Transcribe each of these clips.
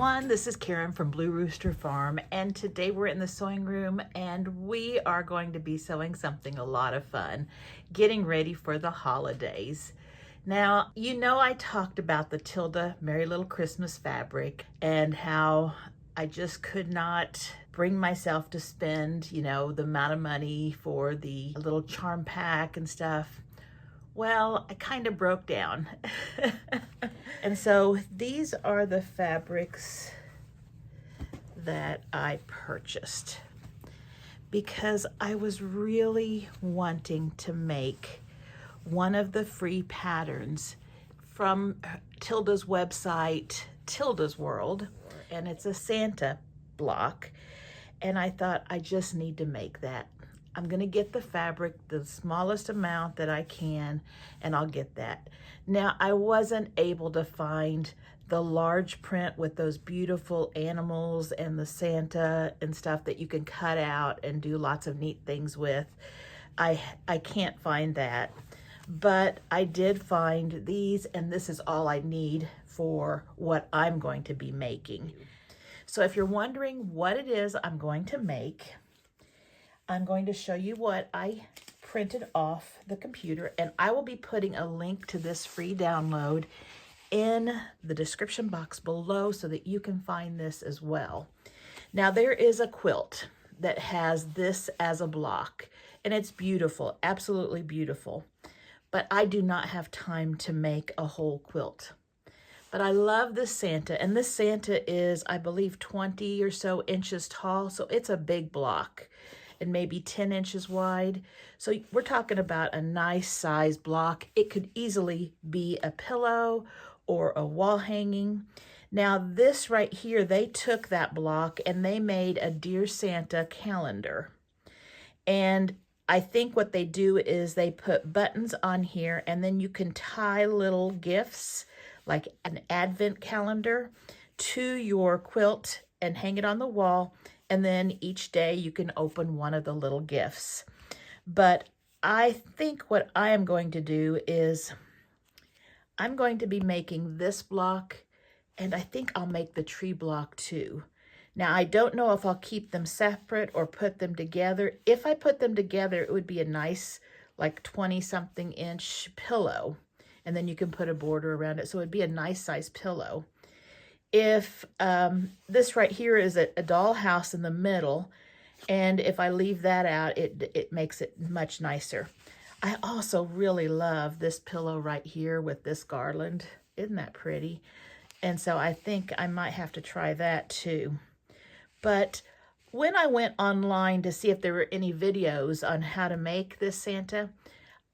everyone, this is Karen from Blue Rooster Farm, and today we're in the sewing room and we are going to be sewing something a lot of fun, getting ready for the holidays. Now, you know I talked about the Tilda Merry Little Christmas Fabric and how I just could not bring myself to spend, the amount of money for the little charm pack and stuff. Well, I kind of broke down. And so these are the fabrics that I purchased because I was really wanting to make one of the free patterns from Tilda's website, Tilda's World, and it's a Santa block. And I thought, I just need to make that. I'm gonna get the fabric, the smallest amount that I can, and I'll get that. Now, I wasn't able to find the large print with those beautiful animals and the Santa and stuff that you can cut out and do lots of neat things with. I can't find that, but I did find these, and this is all I need for what I'm going to be making. So if you're wondering what it is I'm going to make, I'm going to show you what I printed off the computer, and I will be putting a link to this free download in the description box below so that you can find this as well. Now, there is a quilt that has this as a block, and it's beautiful, absolutely beautiful, but I do not have time to make a whole quilt. But I love this Santa, and this Santa is, I believe, 20 or so inches tall, so it's a big block and maybe 10 inches wide. So we're talking about a nice size block. It could easily be a pillow or a wall hanging. Now this right here, they took that block and they made a Dear Santa calendar. And I think what they do is they put buttons on here, and then you can tie little gifts like an advent calendar to your quilt and hang it on the wall. And then each day you can open one of the little gifts. But I think what I am going to do is I'm going to be making this block, and I think I'll make the tree block too. Now, I don't know if I'll keep them separate or put them together. If I put them together, it would be a nice, like 20-something inch pillow. And then you can put a border around it. So it'd be a nice size pillow. If this right here is a dollhouse in the middle, and if I leave that out, it makes it much nicer. I also really love this pillow right here with this garland. Isn't that pretty? And so I think I might have to try that too. But when I went online to see if there were any videos on how to make this Santa,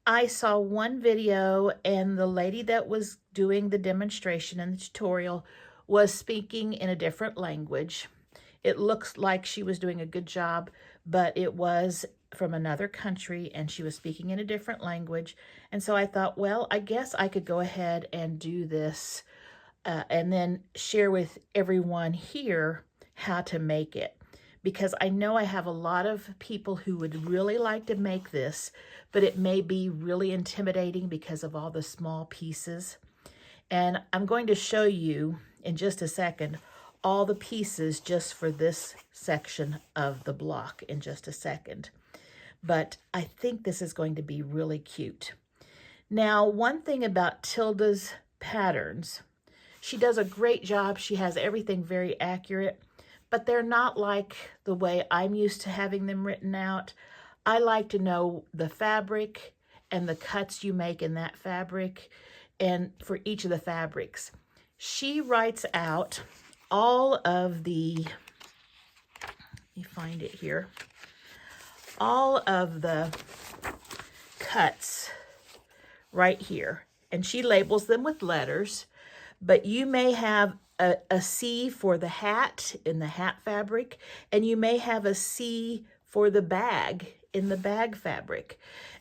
I saw one video, and the lady that was doing the demonstration and the tutorial was speaking in a different language. It looks like she was doing a good job, but it was from another country and she was speaking in a different language. And so I thought, well, I guess I could go ahead and do this and then share with everyone here how to make it. Because I know I have a lot of people who would really like to make this, but it may be really intimidating because of all the small pieces. And I'm going to show you in just a second all the pieces just for this section of the block in just a second. But I think this is going to be really cute. Now, one thing about Tilda's patterns, she does a great job. She has everything very accurate, but they're not like the way I'm used to having them written out. I like to know the fabric and the cuts you make in that fabric, and for each of the fabrics. She writes out all of the, let me find it here, all of the cuts right here. And she labels them with letters, but you may have a C for the hat in the hat fabric, and you may have a C for the bag in the bag fabric.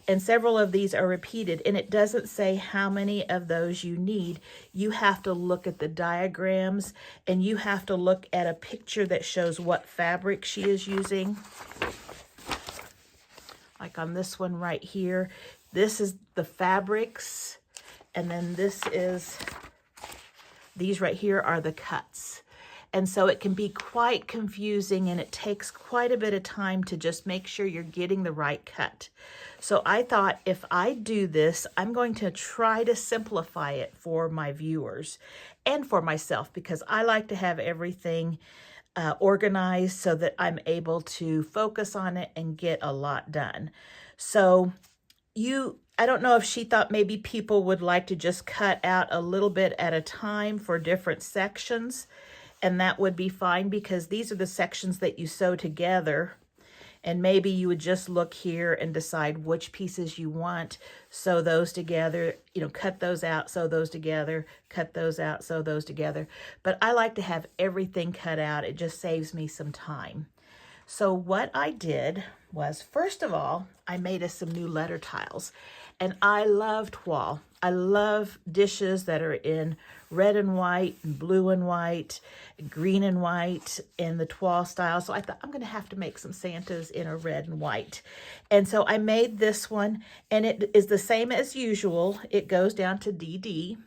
And several of these are repeated, and it doesn't say how many of those you need. You have to look at the diagrams, and you have to look at a picture that shows what fabric she is using. Like on this one right here, this is the fabrics, and then this is, these right here are the cuts. And so it can be quite confusing, and it takes quite a bit of time to just make sure you're getting the right cut. So I thought, if I do this, I'm going to try to simplify it for my viewers and for myself, because I like to have everything organized so that I'm able to focus on it and get a lot done. So I don't know if she thought maybe people would like to just cut out a little bit at a time for different sections, and that would be fine, because these are the sections that you sew together. And maybe you would just look here and decide which pieces you want, sew those together, cut those out, sew those together, cut those out, sew those together. But I like to have everything cut out. It just saves me some time. So what I did was, first of all, I made us some new letter tiles. And I love toile. I love dishes that are in red and white, and blue and white, and green and white, in the toile style. So I thought, I'm going to have to make some Santas in a red and white. And so I made this one, and it is the same as usual. It goes down to DD.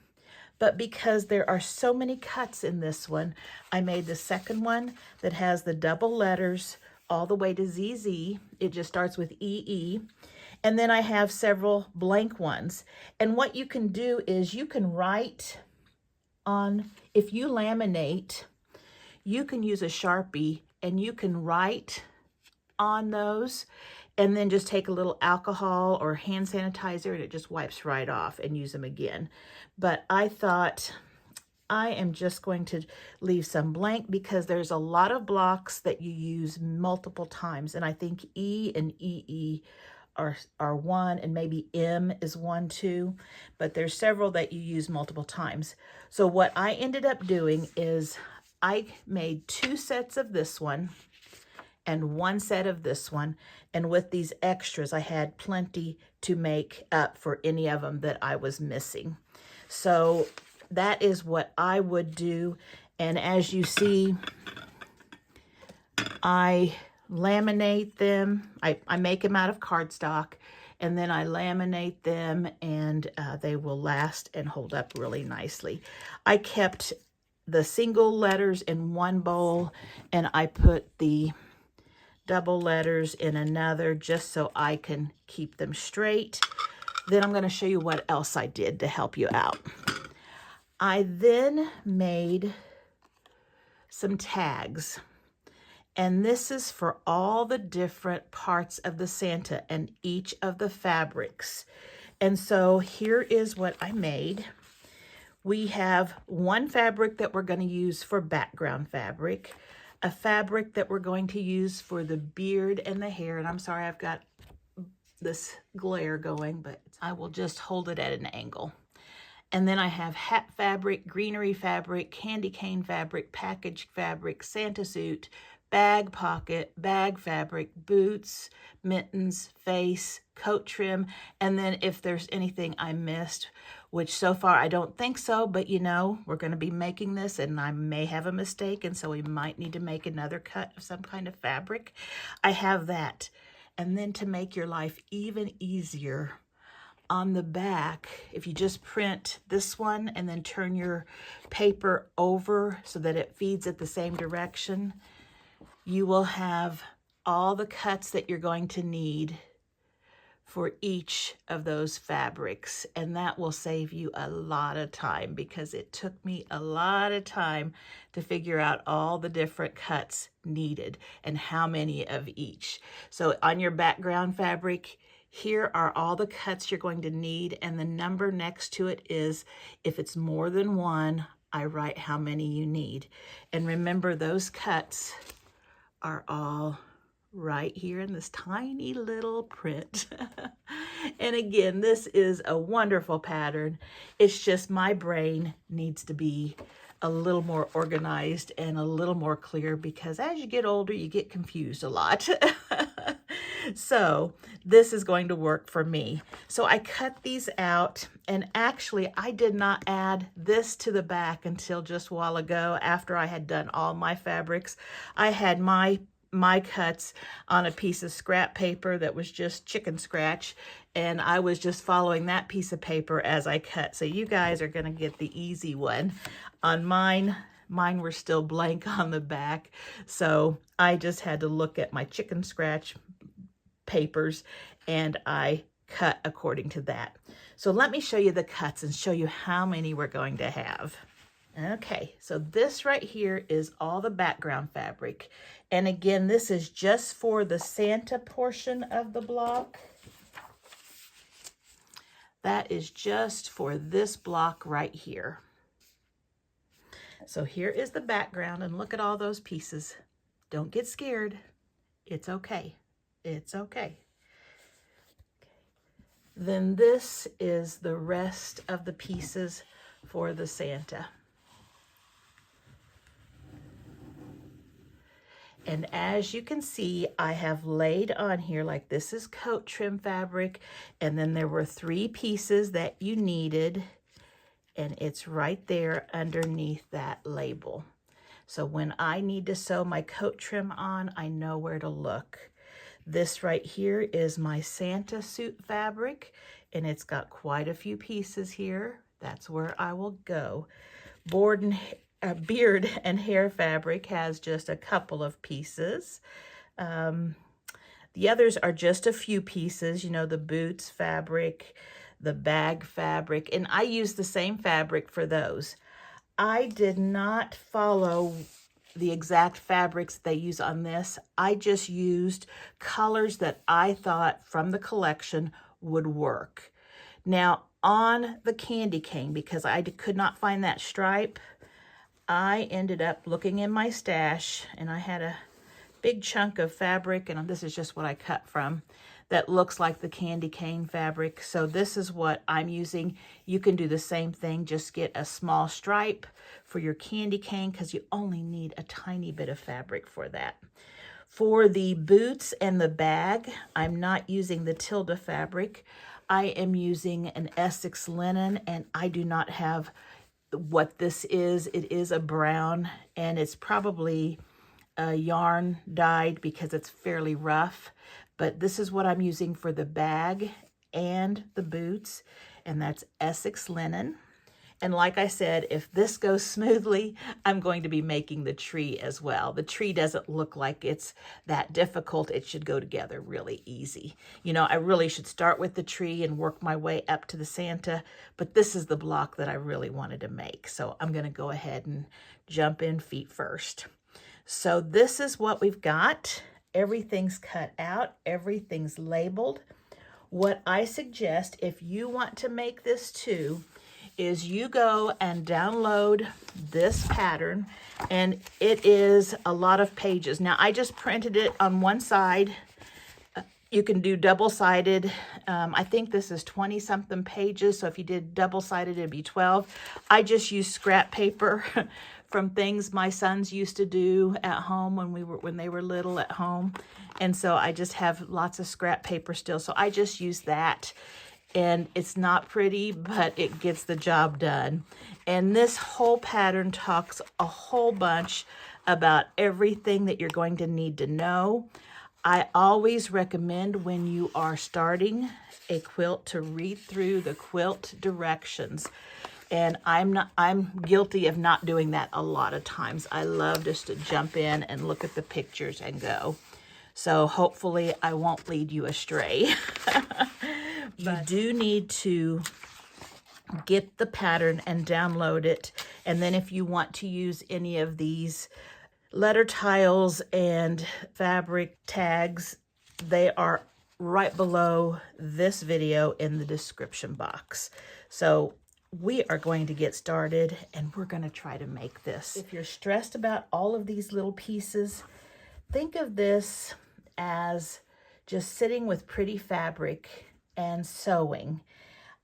But because there are so many cuts in this one, I made the second one that has the double letters all the way to ZZ. It just starts with EE. And then I have several blank ones. And what you can do is you can write on, if you laminate, you can use a Sharpie and you can write on those, and then just take a little alcohol or hand sanitizer and it just wipes right off, and use them again. But I thought, I am just going to leave some blank, because there's a lot of blocks that you use multiple times. And I think E and EE are one, and maybe M is one too, but there's several that you use multiple times. So what I ended up doing is I made 2 sets of this one and 1 set of this one, and with these extras I had plenty to make up for any of them that I was missing. So that is what I would do. And as you see, I laminate them. I make them out of cardstock, and then I laminate them, and they will last and hold up really nicely. I kept the single letters in one bowl, and I put the double letters in another, just so I can keep them straight. Then I'm going to show you what else I did to help you out. I then made some tags. And this is for all the different parts of the Santa and each of the fabrics. And so here is what I made. We have one fabric that we're going to use for background fabric, a fabric that we're going to use for the beard and the hair. And I'm sorry, I've got this glare going, but I will just hold it at an angle. And then I have hat fabric, greenery fabric, candy cane fabric, package fabric, Santa suit, bag pocket, bag fabric, boots, mittens, face, coat trim, and then if there's anything I missed, which so far I don't think so, but we're going to be making this and I may have a mistake, and so we might need to make another cut of some kind of fabric. I have that. And then to make your life even easier, on the back, if you just print this one and then turn your paper over so that it feeds it the same direction, you will have all the cuts that you're going to need for each of those fabrics. And that will save you a lot of time, because it took me a lot of time to figure out all the different cuts needed and how many of each. So on your background fabric, here are all the cuts you're going to need, and the number next to it is, if it's more than one, I write how many you need. And remember, those cuts are all right here in this tiny little print. And again, this is a wonderful pattern. It's just my brain needs to be a little more organized and a little more clear, because as you get older, you get confused a lot. So this is going to work for me. So I cut these out, and actually I did not add this to the back until just a while ago, after I had done all my fabrics. I had my cuts on a piece of scrap paper that was just chicken scratch, and I was just following that piece of paper as I cut. So you guys are going to get the easy one. On mine, Mine were still blank on the back, so I just had to look at my chicken scratch papers and I cut according to that. So let me show you the cuts and show you how many we're going to have. Okay, so this right here is all the background fabric. And again, this is just for the Santa portion of the block. That is just for this block right here. So here is the background, and look at all those pieces. Don't get scared. It's okay. It's okay. Then this is the rest of the pieces for the Santa. And as you can see, I have laid on here, like this is coat trim fabric, and then there were 3 pieces that you needed, and it's right there underneath that label. So when I need to sew my coat trim on, I know where to look. This right here is my Santa suit fabric, and it's got quite a few pieces here. That's where I will go. Beard and hair fabric has just a couple of pieces. The others are just a few pieces, you know, the boots fabric, the bag fabric, and I use the same fabric for those. I did not follow the exact fabrics they use on this. I just used colors that I thought from the collection would work. Now on the candy cane, because I could not find that stripe, I ended up looking in my stash, and I had a big chunk of fabric, and this is just what I cut from, that looks like the candy cane fabric. So this is what I'm using. You can do the same thing, just get a small stripe for your candy cane, because you only need a tiny bit of fabric for that. For the boots and the bag, I'm not using the Tilda fabric. I am using an Essex linen, and I do not have what this is. It is a brown, and it's probably yarn dyed because it's fairly rough, but this is what I'm using for the bag and the boots, and that's Essex linen. And like I said, if this goes smoothly, I'm going to be making the tree as well. The tree doesn't look like it's that difficult. It should go together really easy. You know, I really should start with the tree and work my way up to the Santa, but this is the block that I really wanted to make. So I'm going to go ahead and jump in feet first. So this is what we've got. Everything's cut out. Everything's labeled. What I suggest, if you want to make this too, is you go and download this pattern, and it is a lot of pages. Now I just printed it on one side. You can do double-sided. I think this is 20-something pages, so if you did double-sided, it'd be 12. I just used scrap paper from things my sons used to do at home when they were little at home, and so I just have lots of scrap paper still, so I just use that. And it's not pretty, but it gets the job done. And this whole pattern talks a whole bunch about everything that you're going to need to know. I always recommend when you are starting a quilt to read through the quilt directions. And I'm guilty of not doing that a lot of times. I love just to jump in and look at the pictures and go. So hopefully I won't lead you astray. You do need to get the pattern and download it. And then if you want to use any of these letter tiles and fabric tags, they are right below this video in the description box. So we are going to get started, and we're going to try to make this. If you're stressed about all of these little pieces, think of this as just sitting with pretty fabric and sewing.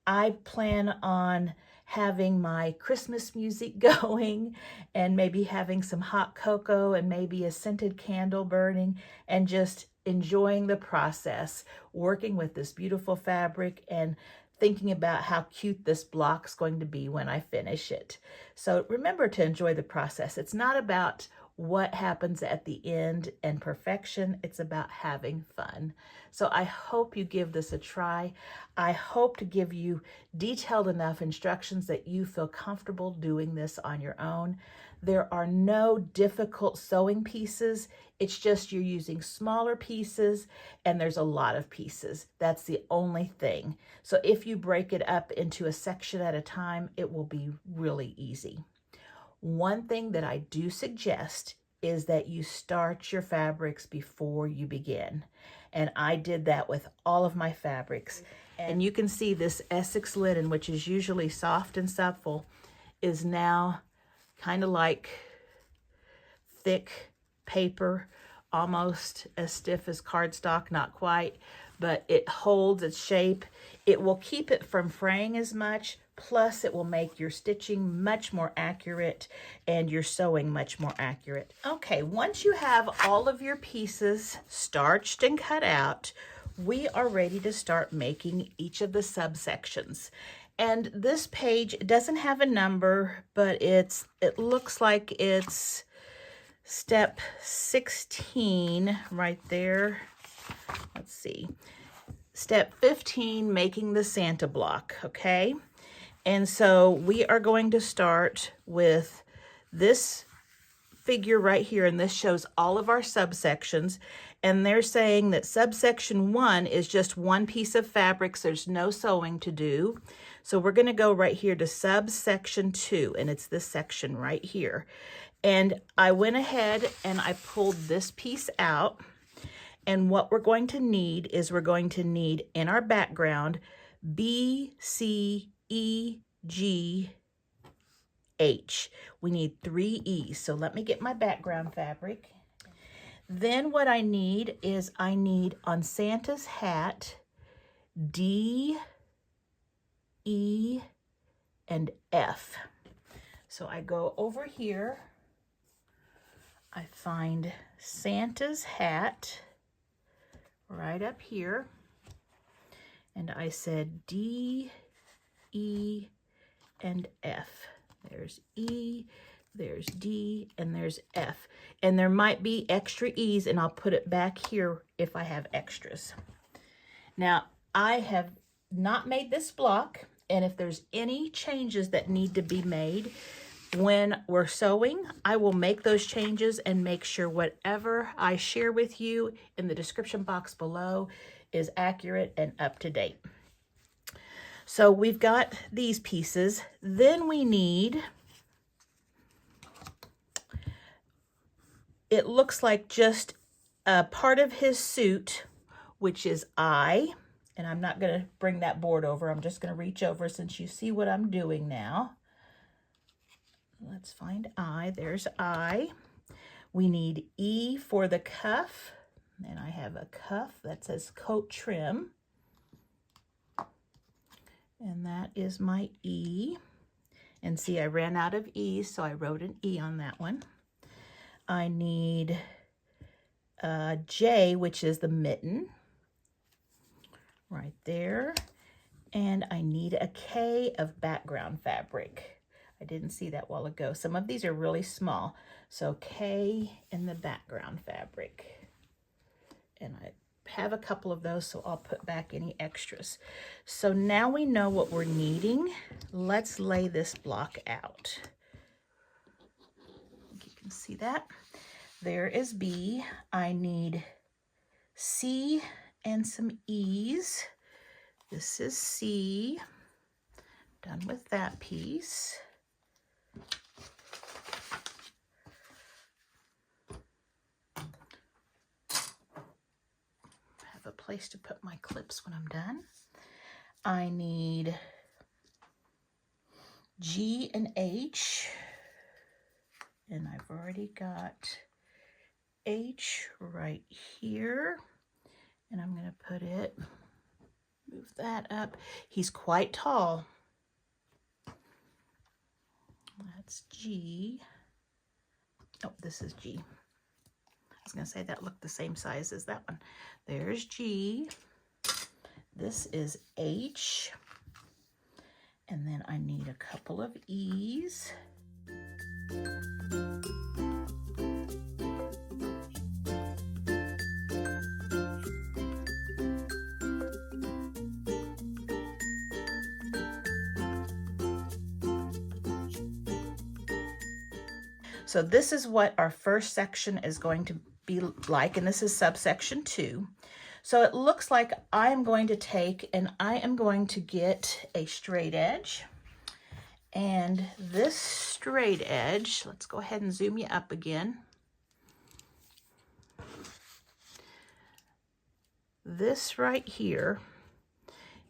I plan on having my Christmas music going, and maybe having some hot cocoa and maybe a scented candle burning, and just enjoying the process, working with this beautiful fabric and thinking about how cute this block's going to be when I finish it. So remember to enjoy the process. It's not about what happens at the end and perfection. It's about having fun. So I hope you give this a try. I hope to give you detailed enough instructions that you feel comfortable doing this on your own. There are no difficult sewing pieces. It's just you're using smaller pieces and there's a lot of pieces. That's the only thing. So if you break it up into a section at a time, it will be really easy. One thing that I do suggest is that you start your fabrics before you begin. And I did that with all of my fabrics. And you can see this Essex linen, which is usually soft and supple, is now kind of like thick paper, almost as stiff as cardstock, not quite, but it holds its shape. It will keep it from fraying as much, plus it will make your stitching much more accurate and your sewing much more accurate. Okay, once you have all of your pieces starched and cut out, we are ready to start making each of the subsections. And this page doesn't have a number, but it looks like it's step 16 right there. Let's see. Step 15, making the Santa block, okay? And so we are going to start with this figure right here, and this shows all of our subsections. And they're saying that subsection 1 is just one piece of fabric, so there's no sewing to do. So we're going to go right here to subsection 2, and it's this section right here. And I went ahead and I pulled this piece out. And what we're going to need is we're going to need in our background B, C, E, G, H. We need 3 E's. So let me get my background fabric. Then what I need is I need on Santa's hat D, E, and F. So I go over here, I find Santa's hat right up here, and I said D, E, and F. There's E, there's D, and there's F. And there might be extra E's, and I'll put it back here if I have extras. Now, I have not made this block, and if there's any changes that need to be made when we're sewing, I will make those changes and make sure whatever I share with you in the description box below is accurate and up to date. So we've got these pieces. Then we need, it looks like just a part of his suit, which is I. And I'm not going to bring that board over. I'm just going to reach over since you see what I'm doing now. Let's find I. There's I. We need E for the cuff. And I have a cuff that says coat trim. And that is my E. And see, I ran out of E's, so I wrote an E on that one. I need J, which is the mitten. Right there. And I need a K of background fabric. I didn't see that while ago. Some of these are really small. So K in the background fabric. And I have a couple of those, so I'll put back any extras. So now we know what we're needing. Let's lay this block out. You can see that. There is B. I need C and some E's. This is C. Done with that piece. Have a place to put my clips when I'm done. I need G and H. And I've already got H right here. And I'm going to put it, move that up. He's quite tall. That's G. Oh, this is G. I was going to say that looked the same size as that one. There's G. This is H. And then I need a couple of E's. So this is what our first section is going to be like, and this is subsection 2. So it looks like I am going to take and I am going to get a straight edge. And this straight edge, let's go ahead and zoom you up again. This right here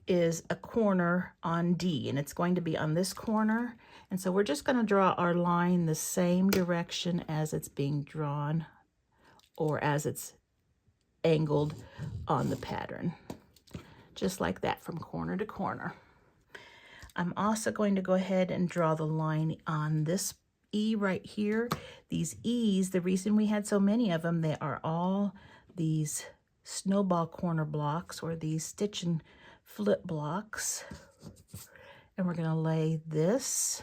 is a corner on D, and it's going to be on this corner. And so we're just going to draw our line the same direction as it's being drawn or as it's angled on the pattern. Just like that, from corner to corner. I'm also going to go ahead and draw the line on this E right here. These E's, the reason we had so many of them, they are all these snowball corner blocks or these stitch and flip blocks. And we're going to lay this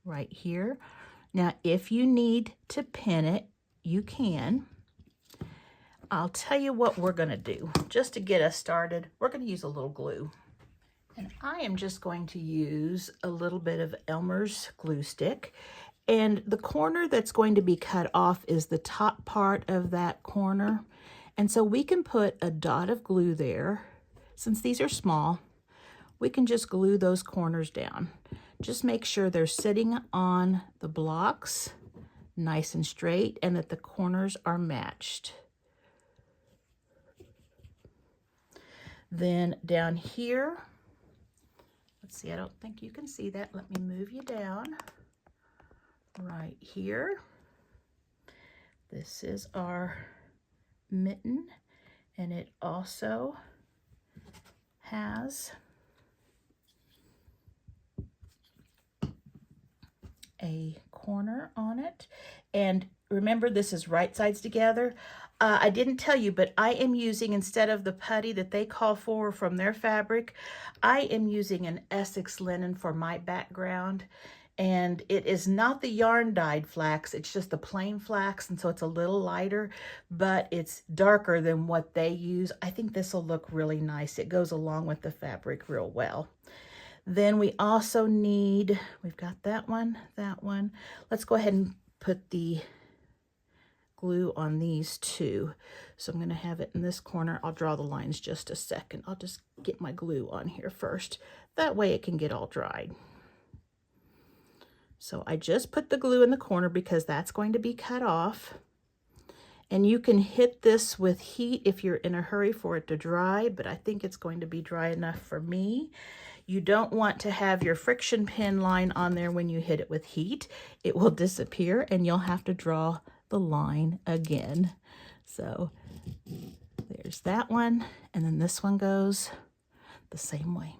right here. Now, if you need to pin it, you can. I'll tell you what we're going to do. Just to get us started, we're going to use a little glue. And I am just going to use a little bit of Elmer's glue stick. And the corner that's going to be cut off is the top part of that corner. And so we can put a dot of glue there. Since these are small, we can just glue those corners down. Just make sure they're sitting on the blocks nice and straight and that the corners are matched. Then down here, let's see, I don't think you can see that. Let me move you down. Right here. This is our mitten, and it also has a corner on it. And remember, this is right sides together. I didn't tell you, but I am using, instead of the putty that they call for from their fabric, I am using an Essex linen for my background. And it is not the yarn dyed flax, it's just the plain flax, and so it's a little lighter, but it's darker than what they use. I think this will look really nice. It goes along with the fabric real well. Then we also need, we've got that one, that one. Let's go ahead and put the glue on these two. So I'm going to have it in this corner. I'll draw the lines just a second. I'll just get my glue on here first. That way it can get all dried. So I just put the glue in the corner because that's going to be cut off. And you can hit this with heat if you're in a hurry for it to dry, but I think it's going to be dry enough for me. You don't want to have your friction pin line on there when you hit it with heat. It will disappear and you'll have to draw the line again. So there's that one, and then this one goes the same way.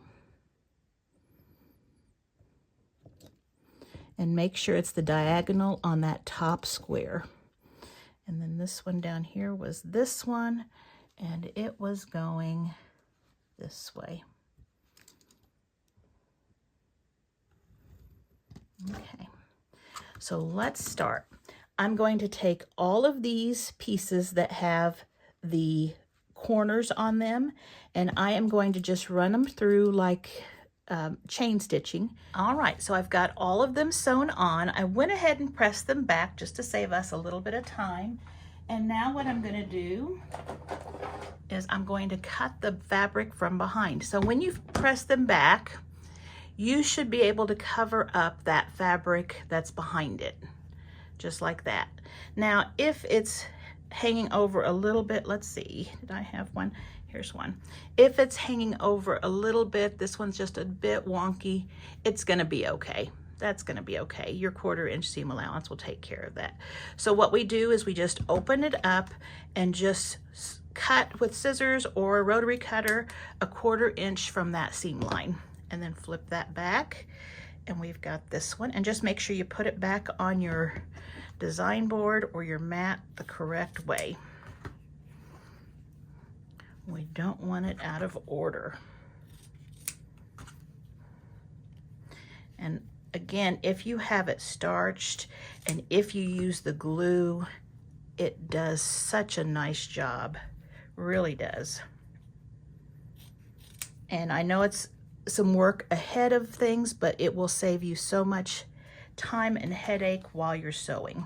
And make sure it's the diagonal on that top square. And then this one down here was this one, and it was going this way. Okay, so let's start. I'm going to take all of these pieces that have the corners on them, and I am going to just run them through like chain stitching. All right, so I've got all of them sewn on. I went ahead and pressed them back just to save us a little bit of time. And now what I'm going to do is I'm going to cut the fabric from behind. So when you press them back, you should be able to cover up that fabric that's behind it, just like that. Now, if it's hanging over a little bit, let's see, did I have one? Here's one. If it's hanging over a little bit, this one's just a bit wonky, it's gonna be okay. That's gonna be okay. Your 1/4 inch seam allowance will take care of that. So what we do is we just open it up and just cut with scissors or a rotary cutter a 1/4 inch from that seam line, and then flip that back. And we've got this one, and just make sure you put it back on your design board or your mat the correct way. We don't want it out of order. And again, if you have it starched and if you use the glue, it does such a nice job, really does. And I know it's some work ahead of things, but it will save you so much time and headache while you're sewing.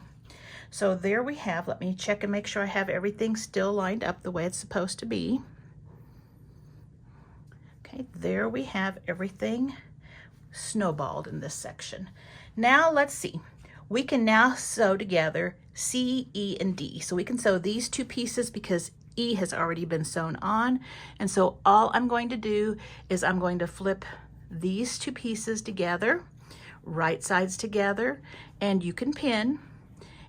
So there we have, let me check and make sure I have everything still lined up the way it's supposed to be. Okay, there we have everything snowballed in this section. Now let's see. We can now sew together C, E, and D. So we can sew these two pieces because E has already been sewn on. And so all I'm going to do is I'm going to flip these two pieces together, right sides together, and you can pin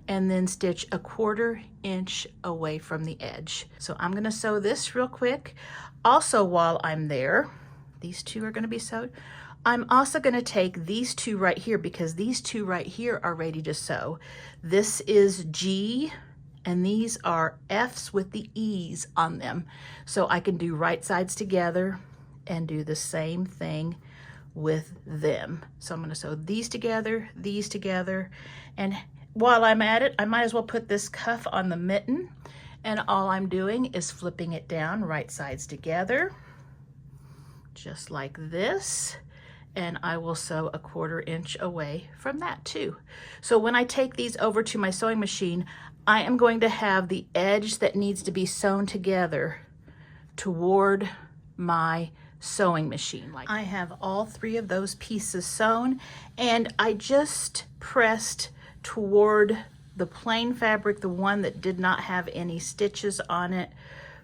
and then stitch a 1/4 inch away from the edge. So I'm gonna sew this real quick. Also, while I'm there, these two are gonna be sewed. I'm also gonna take these two right here because these two right here are ready to sew. This is G and these are F's with the E's on them. So I can do right sides together and do the same thing with them. So I'm gonna sew these together, and while I'm at it, I might as well put this cuff on the mitten, and all I'm doing is flipping it down right sides together, just like this, and I will sew a 1/4 inch away from that too. So when I take these over to my sewing machine, I am going to have the edge that needs to be sewn together toward my sewing machine. I have all 3 of those pieces sewn, and I just pressed toward the plain fabric, the one that did not have any stitches on it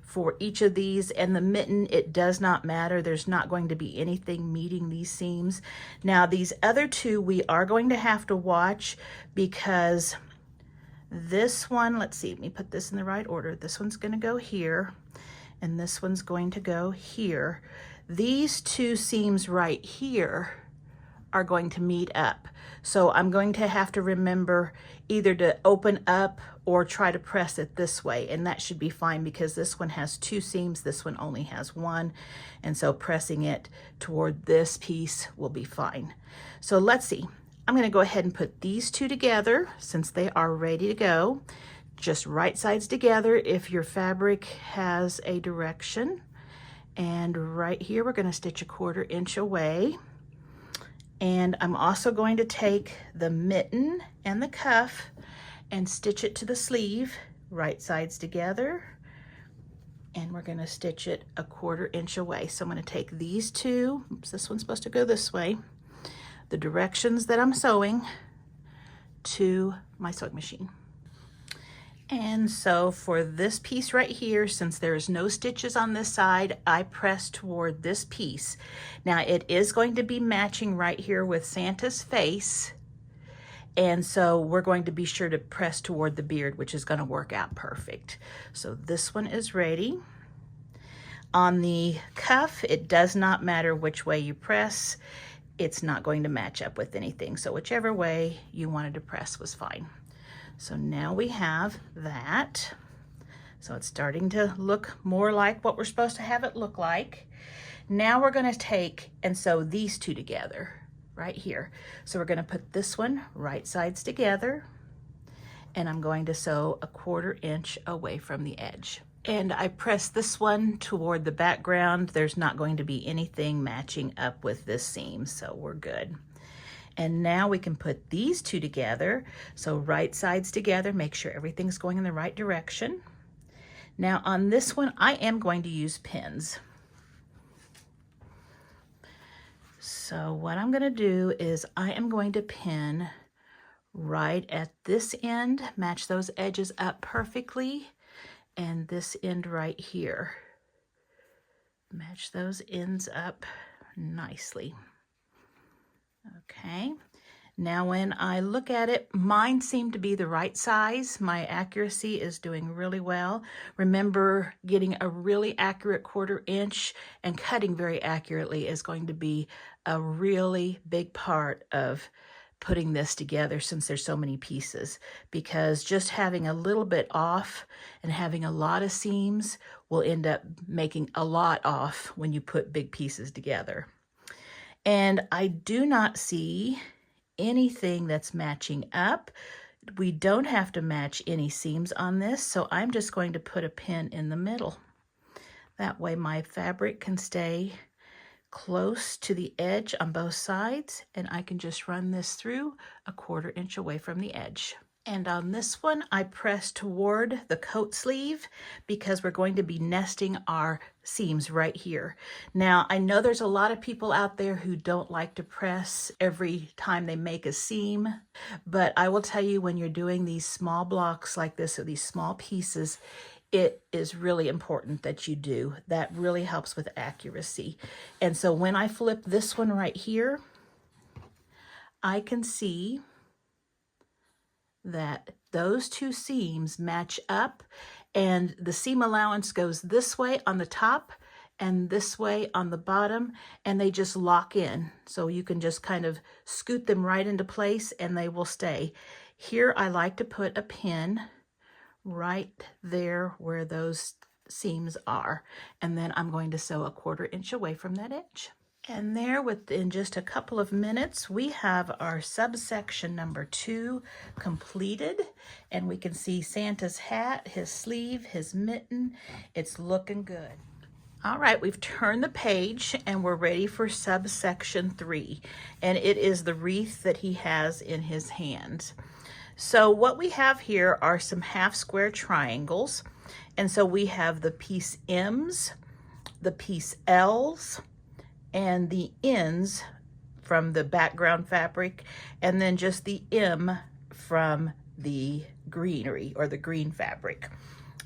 for each of these, and the mitten, it does not matter. There's not going to be anything meeting these seams. Now these other two we are going to have to watch because this one, let's see, let me put this in the right order. This one's going to go here and this one's going to go here. These two seams right here are going to meet up. So I'm going to have to remember either to open up or try to press it this way, and that should be fine because this one has 2 seams, this one only has 1, and so pressing it toward this piece will be fine. So let's see. I'm going to go ahead and put these two together since they are ready to go. Just right sides together if your fabric has a direction. And right here we're going to stitch a 1/4 inch away. And I'm also going to take the mitten and the cuff and stitch it to the sleeve, right sides together. And we're going to stitch it a 1/4 inch away. So I'm going to take these two, oops, this one's supposed to go this way, the directions that I'm sewing to my sewing machine. And so for this piece right here, since there's no stitches on this side, I press toward this piece. Now it is going to be matching right here with Santa's face. And so we're going to be sure to press toward the beard, which is going to work out perfect. So this one is ready. On the cuff, it does not matter which way you press. It's not going to match up with anything. So whichever way you wanted to press was fine. So now we have that. So it's starting to look more like what we're supposed to have it look like. Now we're going to take and sew these two together right here. So we're going to put this one right sides together, and I'm going to sew a 1/4 inch away from the edge. And I press this one toward the background. There's not going to be anything matching up with this seam, so we're good. And now we can put these two together. So right sides together, make sure everything's going in the right direction. Now on this one, I am going to use pins. So what I'm gonna do is I am going to pin right at this end, match those edges up perfectly, and this end right here. Match those ends up nicely. Okay, now when I look at it, mine seem to be the right size. My accuracy is doing really well. Remember, getting a really accurate 1/4 inch and cutting very accurately is going to be a really big part of putting this together since there's so many pieces, because just having a little bit off and having a lot of seams will end up making a lot off when you put big pieces together. And I do not see anything that's matching up. We don't have to match any seams on this, so I'm just going to put a pin in the middle. That way my fabric can stay close to the edge on both sides, and I can just run this through a 1/4 inch away from the edge. And on this one, I press toward the coat sleeve because we're going to be nesting our seams right here. Now, I know there's a lot of people out there who don't like to press every time they make a seam, but I will tell you, when you're doing these small blocks like this, or these small pieces, it is really important that you do. That really helps with accuracy. And so when I flip this one right here, I can see that those two seams match up, and the seam allowance goes this way on the top and this way on the bottom, and they just lock in. So you can just kind of scoot them right into place and they will stay. Here I like to put a pin right there where those seams are, and then I'm going to sew a 1/4 inch away from that edge. And there, within just a couple of minutes, we have our subsection number 2 completed. And we can see Santa's hat, his sleeve, his mitten. It's looking good. All right, we've turned the page and we're ready for subsection 3. And it is the wreath that he has in his hands. So what we have here are some half square triangles. And so we have the piece M's, the piece L's, and the ends from the background fabric, and then just the M from the greenery or the green fabric.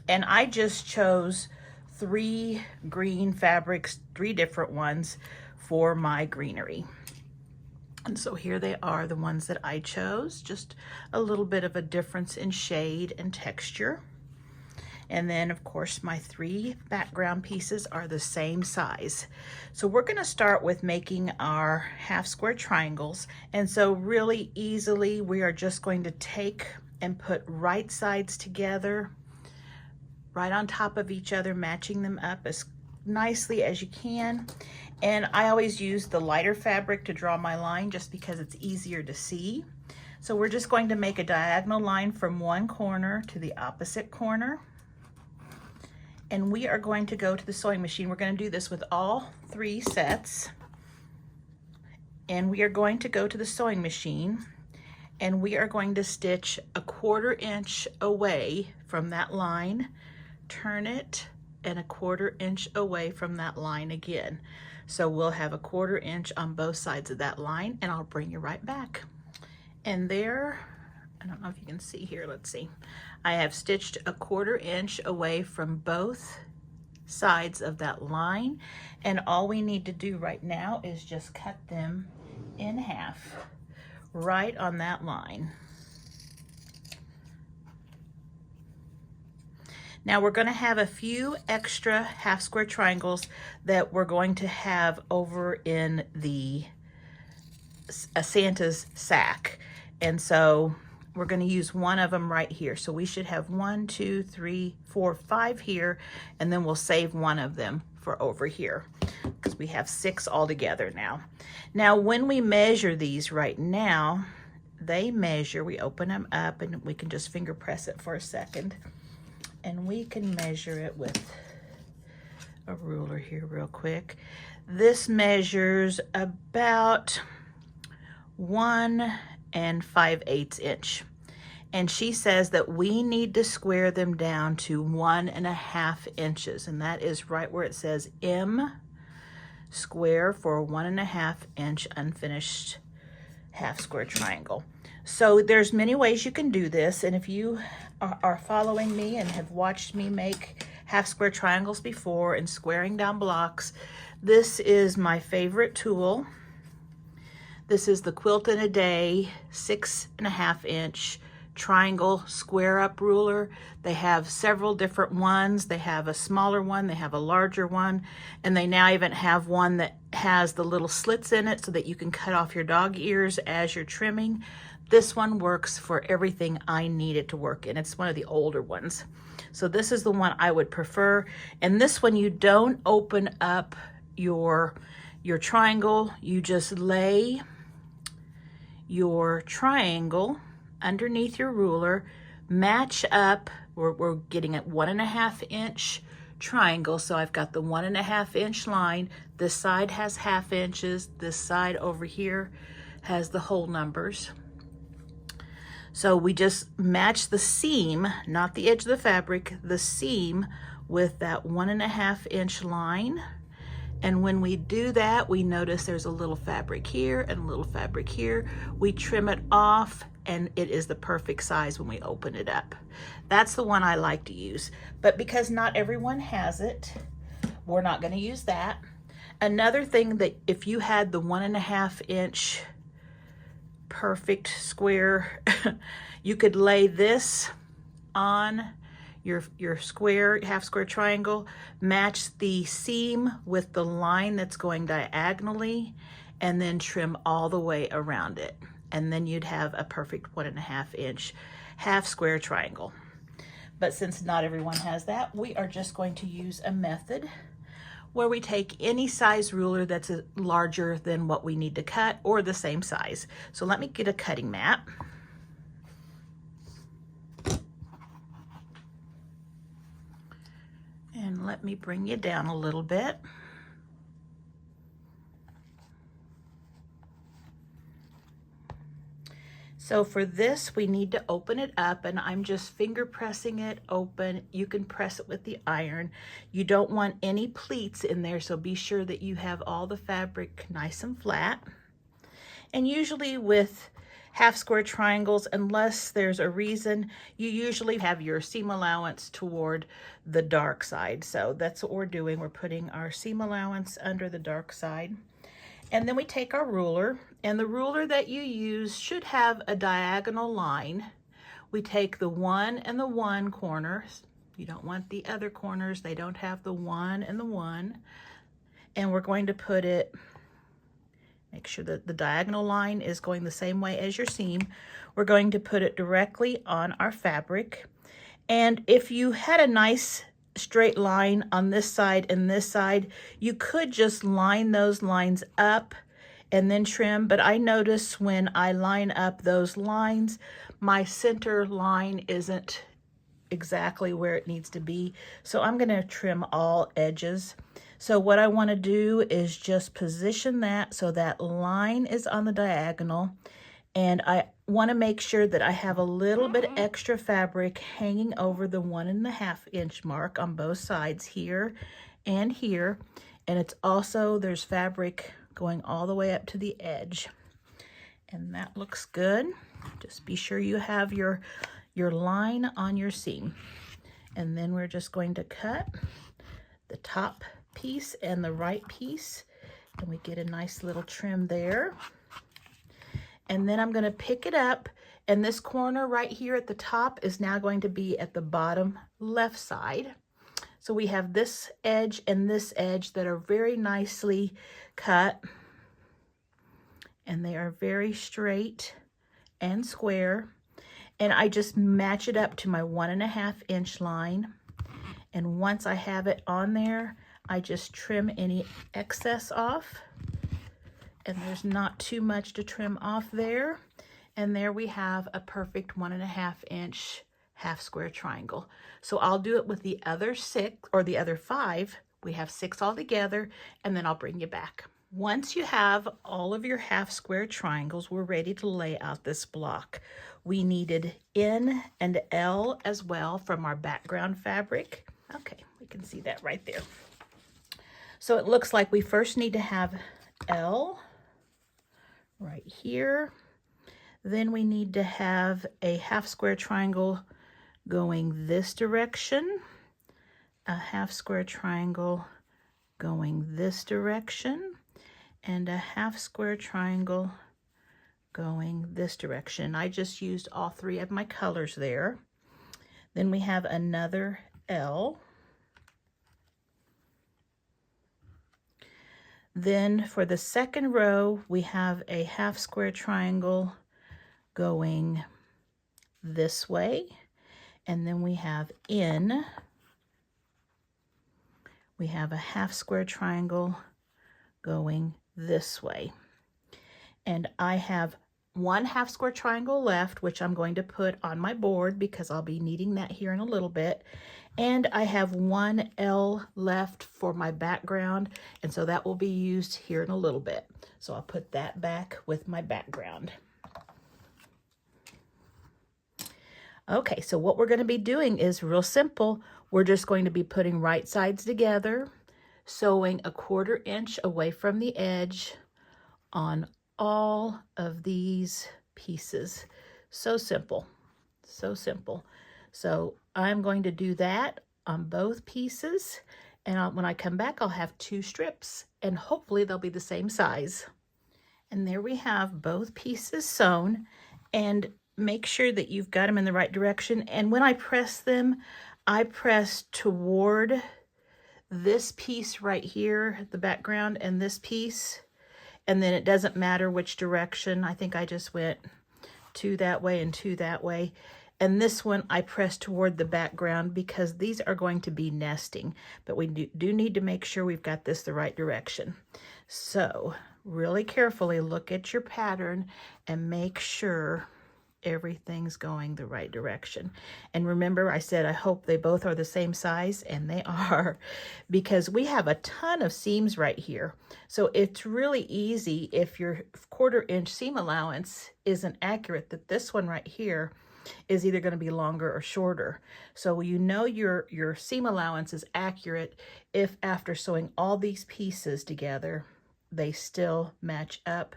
And I just chose 3 green fabrics, 3 different ones for my greenery. And so here they are, the ones that I chose, just a little bit of a difference in shade and texture. And then, of course, my 3 background pieces are the same size. So we're going to start with making our half square triangles. And so really easily, we are just going to take and put right sides together, right on top of each other, matching them up as nicely as you can. And I always use the lighter fabric to draw my line just because it's easier to see. So we're just going to make a diagonal line from one corner to the opposite corner. And we are going to go to the sewing machine. We're going to do this with all 3 sets. And we are going to go to the sewing machine and we are going to stitch a 1/4 inch away from that line, turn it, and a 1/4 inch away from that line again. So we'll have a 1/4 inch on both sides of that line, and I'll bring you right back. And there, I don't know if you can see here, let's see. I have stitched a 1/4 inch away from both sides of that line, and all we need to do right now is just cut them in half right on that line. Now we're going to have a few extra half square triangles that we're going to have over in the Santa's sack, and so we're going to use one of them right here. So we should have 1, 2, 3, 4, 5 here, and then we'll save one of them for over here because we have 6 altogether now. Now, when we measure these right now, they measure, we open them up and we can just finger press it for a second, and we can measure it with a ruler here real quick. This measures about 1 5/8 inch. And she says that we need to square them down to 1.5 inches. And that is right where it says M square for a 1.5 inch unfinished half square triangle. So there's many ways you can do this. And if you are following me and have watched me make half square triangles before and squaring down blocks, this is my favorite tool. This is the Quilt in a Day 6.5 inch triangle square up ruler. They have several different ones. They have a smaller one, they have a larger one, and they now even have one that has the little slits in it so that you can cut off your dog ears as you're trimming. This one works for everything I need it to work in. It's one of the older ones. So this is the one I would prefer. And this one, you don't open up your triangle. You just lay your triangle underneath your ruler, match up. We're getting a 1.5 inch triangle. So I've got the 1.5 inch line. This side has 1/2 inches. This side over here has the whole numbers. So we just match the seam, not the edge of the fabric, the seam with that 1.5 inch line. And when we do that, we notice there's a little fabric here and a little fabric here. We trim it off and it is the perfect size when we open it up. That's the one I like to use. But because not everyone has it, we're not going to use that. Another thing, that if you had the 1.5 inch perfect square, you could lay this on your square, half square triangle, match the seam with the line that's going diagonally, and then trim all the way around it. And then you'd have a perfect 1.5 inch half square triangle. But since not everyone has that, we are just going to use a method where we take any size ruler that's larger than what we need to cut or the same size. So let me get a cutting mat. And let me bring you down a little bit. So for this, we need to open it up, and I'm just finger pressing it open. You can press it with the iron. You don't want any pleats in there, so be sure that you have all the fabric nice and flat. And usually with half square triangles, unless there's a reason, you usually have your seam allowance toward the dark side. So that's what we're doing. We're putting our seam allowance under the dark side. And then we take our ruler, and the ruler that you use should have a diagonal line. We take the 1 and the 1 corners. You don't want the other corners. They don't have the 1 and the 1. And we're going to put it, make sure that the diagonal line is going the same way as your seam. We're going to put it directly on our fabric. And if you had a nice straight line on this side and this side, you could just line those lines up and then trim. But I notice when I line up those lines, my center line isn't exactly where it needs to be. So I'm going to trim all edges. So what I want to do is just position that so that line is on the diagonal, and I want to make sure that I have a little bit extra fabric hanging over the 1.5 inch mark on both sides, here and here. And it's also, there's fabric going all the way up to the edge, and that looks good. Just be sure you have your line on your seam. And then we're just going to cut the top piece and the right piece, and we get a nice little trim there. And then I'm going to pick it up, and this corner right here at the top is now going to be at the bottom left side. So we have this edge and this edge that are very nicely cut, and they are very straight and square. And I just match it up to my 1.5 inch line. And once I have it on there, I just trim any excess off. And there's not too much to trim off there. And there we have a perfect 1.5 inch half square triangle. So I'll do it with the other 6 or the other 5. We have 6 all together, and then I'll bring you back. Once you have all of your half square triangles, we're ready to lay out this block. We needed N and L as well from our background fabric. Okay, we can see that right there. So it looks like we first need to have L right here. Then we need to have a half square triangle going this direction, a half square triangle going this direction, and a half square triangle going this direction. I just used all 3 of my colors there. Then we have another L. Then for the second row, we have a half square triangle going this way. And then we have N. We have a half square triangle going this way. And I have 1 half square triangle left, which I'm going to put on my board because I'll be needing that here in a little bit. And I have 1 L left for my background, and so that will be used here in a little bit. So I'll put that back with my background. Okay, so what we're going to be doing is real simple. We're just going to be putting right sides together, sewing a 1/4 inch away from the edge on all of these pieces. So simple, so simple. So I'm going to do that on both pieces, and when I come back, I'll have 2 strips, and hopefully they'll be the same size. And there we have both pieces sewn, and make sure that you've got them in the right direction. And when I press them, I press toward this piece right here, the background, and this piece, and then it doesn't matter which direction. I think I just went 2 that way and 2 that way. And this one I press toward the background because these are going to be nesting, but we do need to make sure we've got this the right direction. So really carefully look at your pattern and make sure everything's going the right direction. And remember, I said I hope they both are the same size, and they are, because we have a ton of seams right here. So it's really easy if your 1/4 inch seam allowance isn't accurate, that this one right here is either going to be longer or shorter. So you know your seam allowance is accurate if after sewing all these pieces together, they still match up.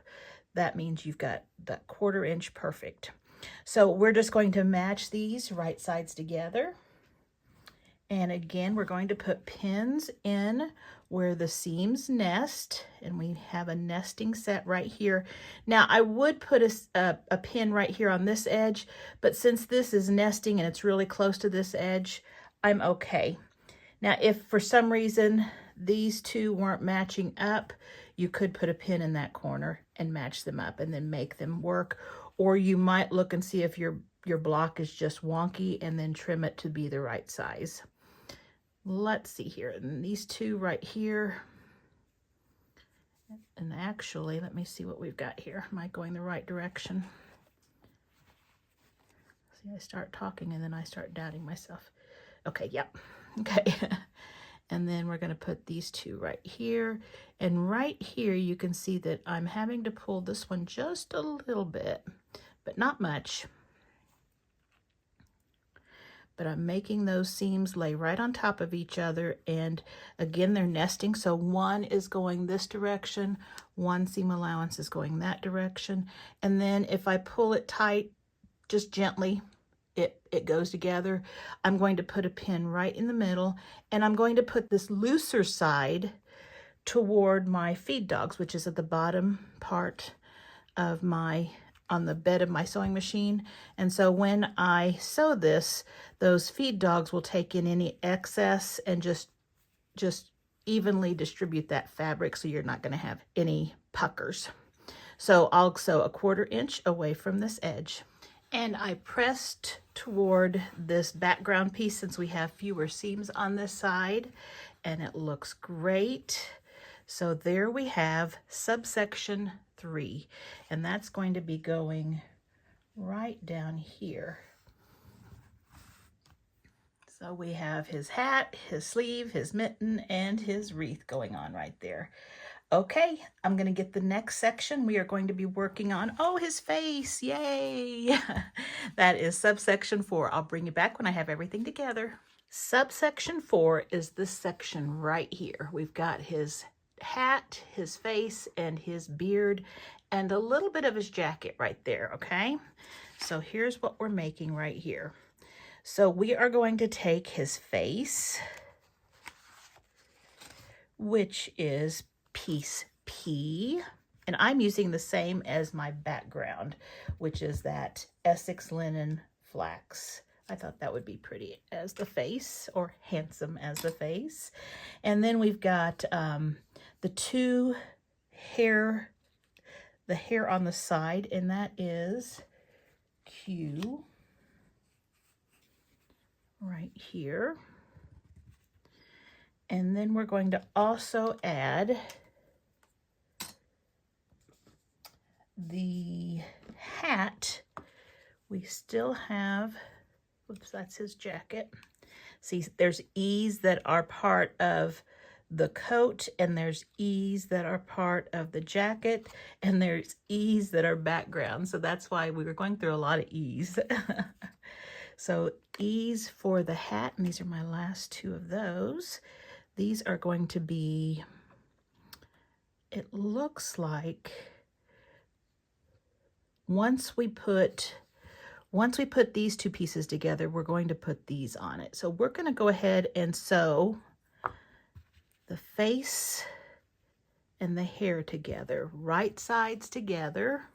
That means you've got that 1/4 inch perfect. So we're just going to match these right sides together. And again, we're going to put pins in where the seams nest, and we have a nesting set right here. Now, I would put a pin right here on this edge, but since this is nesting and it's really close to this edge, I'm okay. Now, if for some reason these two weren't matching up, you could put a pin in that corner and match them up and then make them work. Or you might look and see if your block is just wonky and then trim it to be the right size. Let's see here. And these two right here. And actually, let me see what we've got here. Am I going the right direction? See, I start talking and then I start doubting myself. Okay, yep. Okay. And then we're going to put these two right here. And right here, you can see that I'm having to pull this one just a little bit, but not much. But I'm making those seams lay right on top of each other. And again, they're nesting. So one is going this direction, one seam allowance is going that direction. And then if I pull it tight, just gently, it goes together. I'm going to put a pin right in the middle, and I'm going to put this looser side toward my feed dogs, which is at the bottom part of on the bed of my sewing machine. And so when I sew this, those feed dogs will take in any excess and just evenly distribute that fabric, so you're not going to have any puckers. So I'll sew a 1/4 inch away from this edge. And I pressed toward this background piece since we have fewer seams on this side, and it looks great. So there we have subsection 3, and that's going to be going right down here. So we have his hat, his sleeve, his mitten, and his wreath going on right there. Okay, I'm going to get the next section. We are going to be working on, oh, his face, yay! That is subsection 4. I'll bring you back when I have everything together. Subsection 4 is this section right here. We've got his hat, his face, and his beard, and a little bit of his jacket right there, okay? So here's what we're making right here. So we are going to take his face, which is piece P, and I'm using the same as my background, which is that Essex linen flax. I thought that would be pretty as the face, or handsome as the face. And then we've got the hair on the side, and that is Q right here. And then we're going to also add the hat. We still have, oops, that's his jacket. See, there's E's that are part of the coat, and there's E's that are part of the jacket, and there's E's that are background. So that's why we were going through a lot of E's. So E's for the hat, and these are my last two of those. These are going to be, it looks like, once we put these two pieces together, we're going to put these on it. So we're going to go ahead and sew the face and the hair together, right sides together.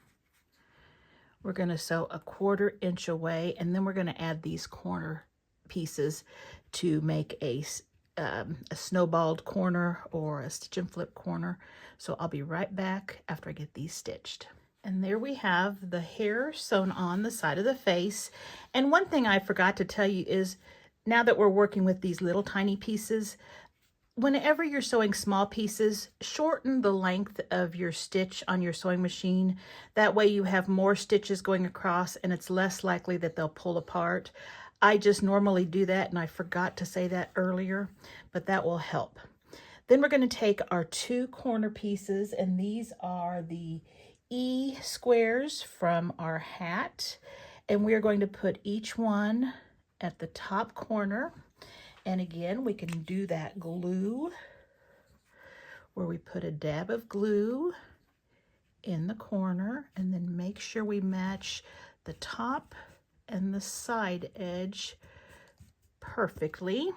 We're going to sew a 1/4 inch away, and then we're going to add these corner pieces to make a snowballed corner or a stitch and flip corner. So I'll be right back after I get these stitched. And there we have the hair sewn on the side of the face. And one thing I forgot to tell you is, now that we're working with these little tiny pieces, whenever you're sewing small pieces, shorten the length of your stitch on your sewing machine. That way you have more stitches going across and it's less likely that they'll pull apart. I just normally do that, and I forgot to say that earlier, but that will help. Then we're going to take our 2 corner pieces, and these are the E squares from our hat, and we're going to put each one at the top corner. And again, we can do that glue where we put a dab of glue in the corner, and then make sure we match the top and the side edge perfectly.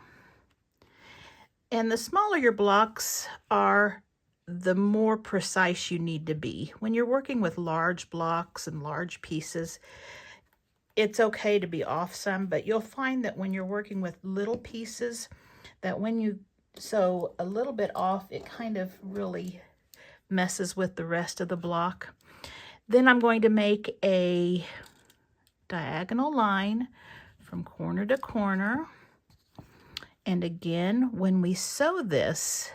And the smaller your blocks are, the more precise you need to be. When you're working with large blocks and large pieces, it's okay to be off some, but you'll find that when you're working with little pieces, that when you sew a little bit off, it kind of really messes with the rest of the block. Then I'm going to make a diagonal line from corner to corner. And again, when we sew this,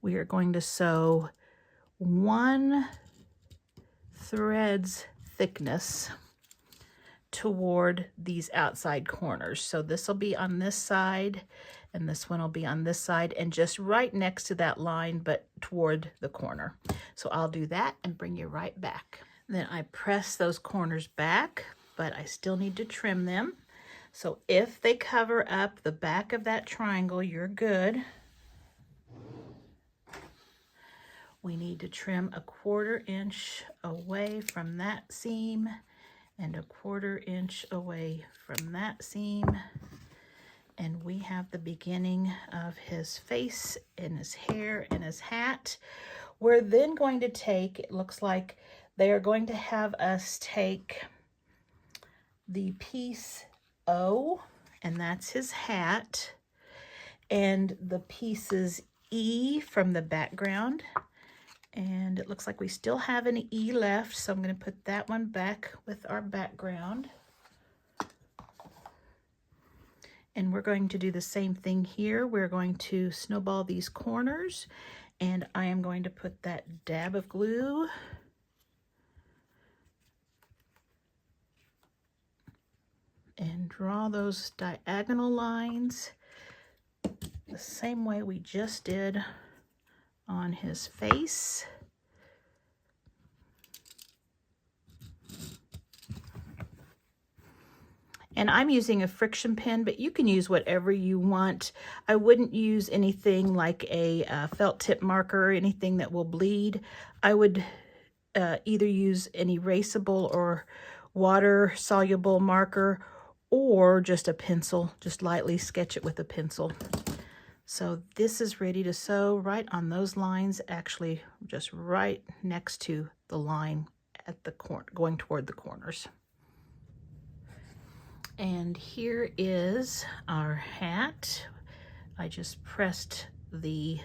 we are going to sew 1 thread's thickness toward these outside corners. So this will be on this side, and this one will be on this side, and just right next to that line, but toward the corner. So I'll do that and bring you right back. Then I press those corners back, but I still need to trim them. So if they cover up the back of that triangle, you're good. We need to trim a 1/4 inch away from that seam and a 1/4 inch away from that seam. And we have the beginning of his face and his hair and his hat. We're then going to take, it looks like they are going to have us take the piece O, and that's his hat, and the pieces E from the background. And it looks like we still have an E left, so I'm going to put that one back with our background. And we're going to do the same thing here. We're going to snowball these corners, and I am going to put that dab of glue and draw those diagonal lines the same way we just did on his face. And I'm using a friction pen, but you can use whatever you want. I wouldn't use anything like a felt tip marker or anything that will bleed. I would either use an erasable or water soluble marker, or just a pencil. Just lightly sketch it with a pencil. So this is ready to sew right on those lines, actually just right next to the line at the corner, going toward the corners. And here is our hat. I just pressed the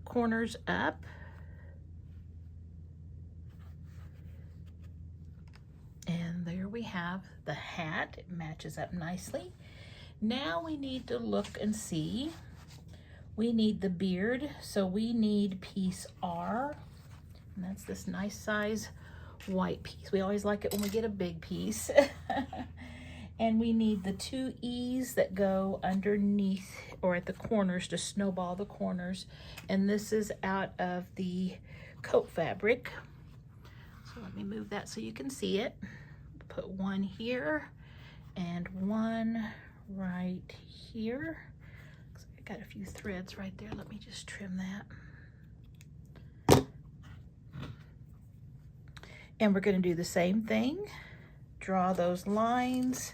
corners up. And there we have the hat. It matches up nicely. Now we need to look and see. We need the beard, so we need piece R, and that's this nice size white piece. We always like it when we get a big piece. And we need the 2 E's that go underneath or at the corners to snowball the corners. And this is out of the coat fabric. So let me move that so you can see it. Put one here and one right here. I got a few threads right there. Let me just trim that. And we're going to do the same thing. Draw those lines,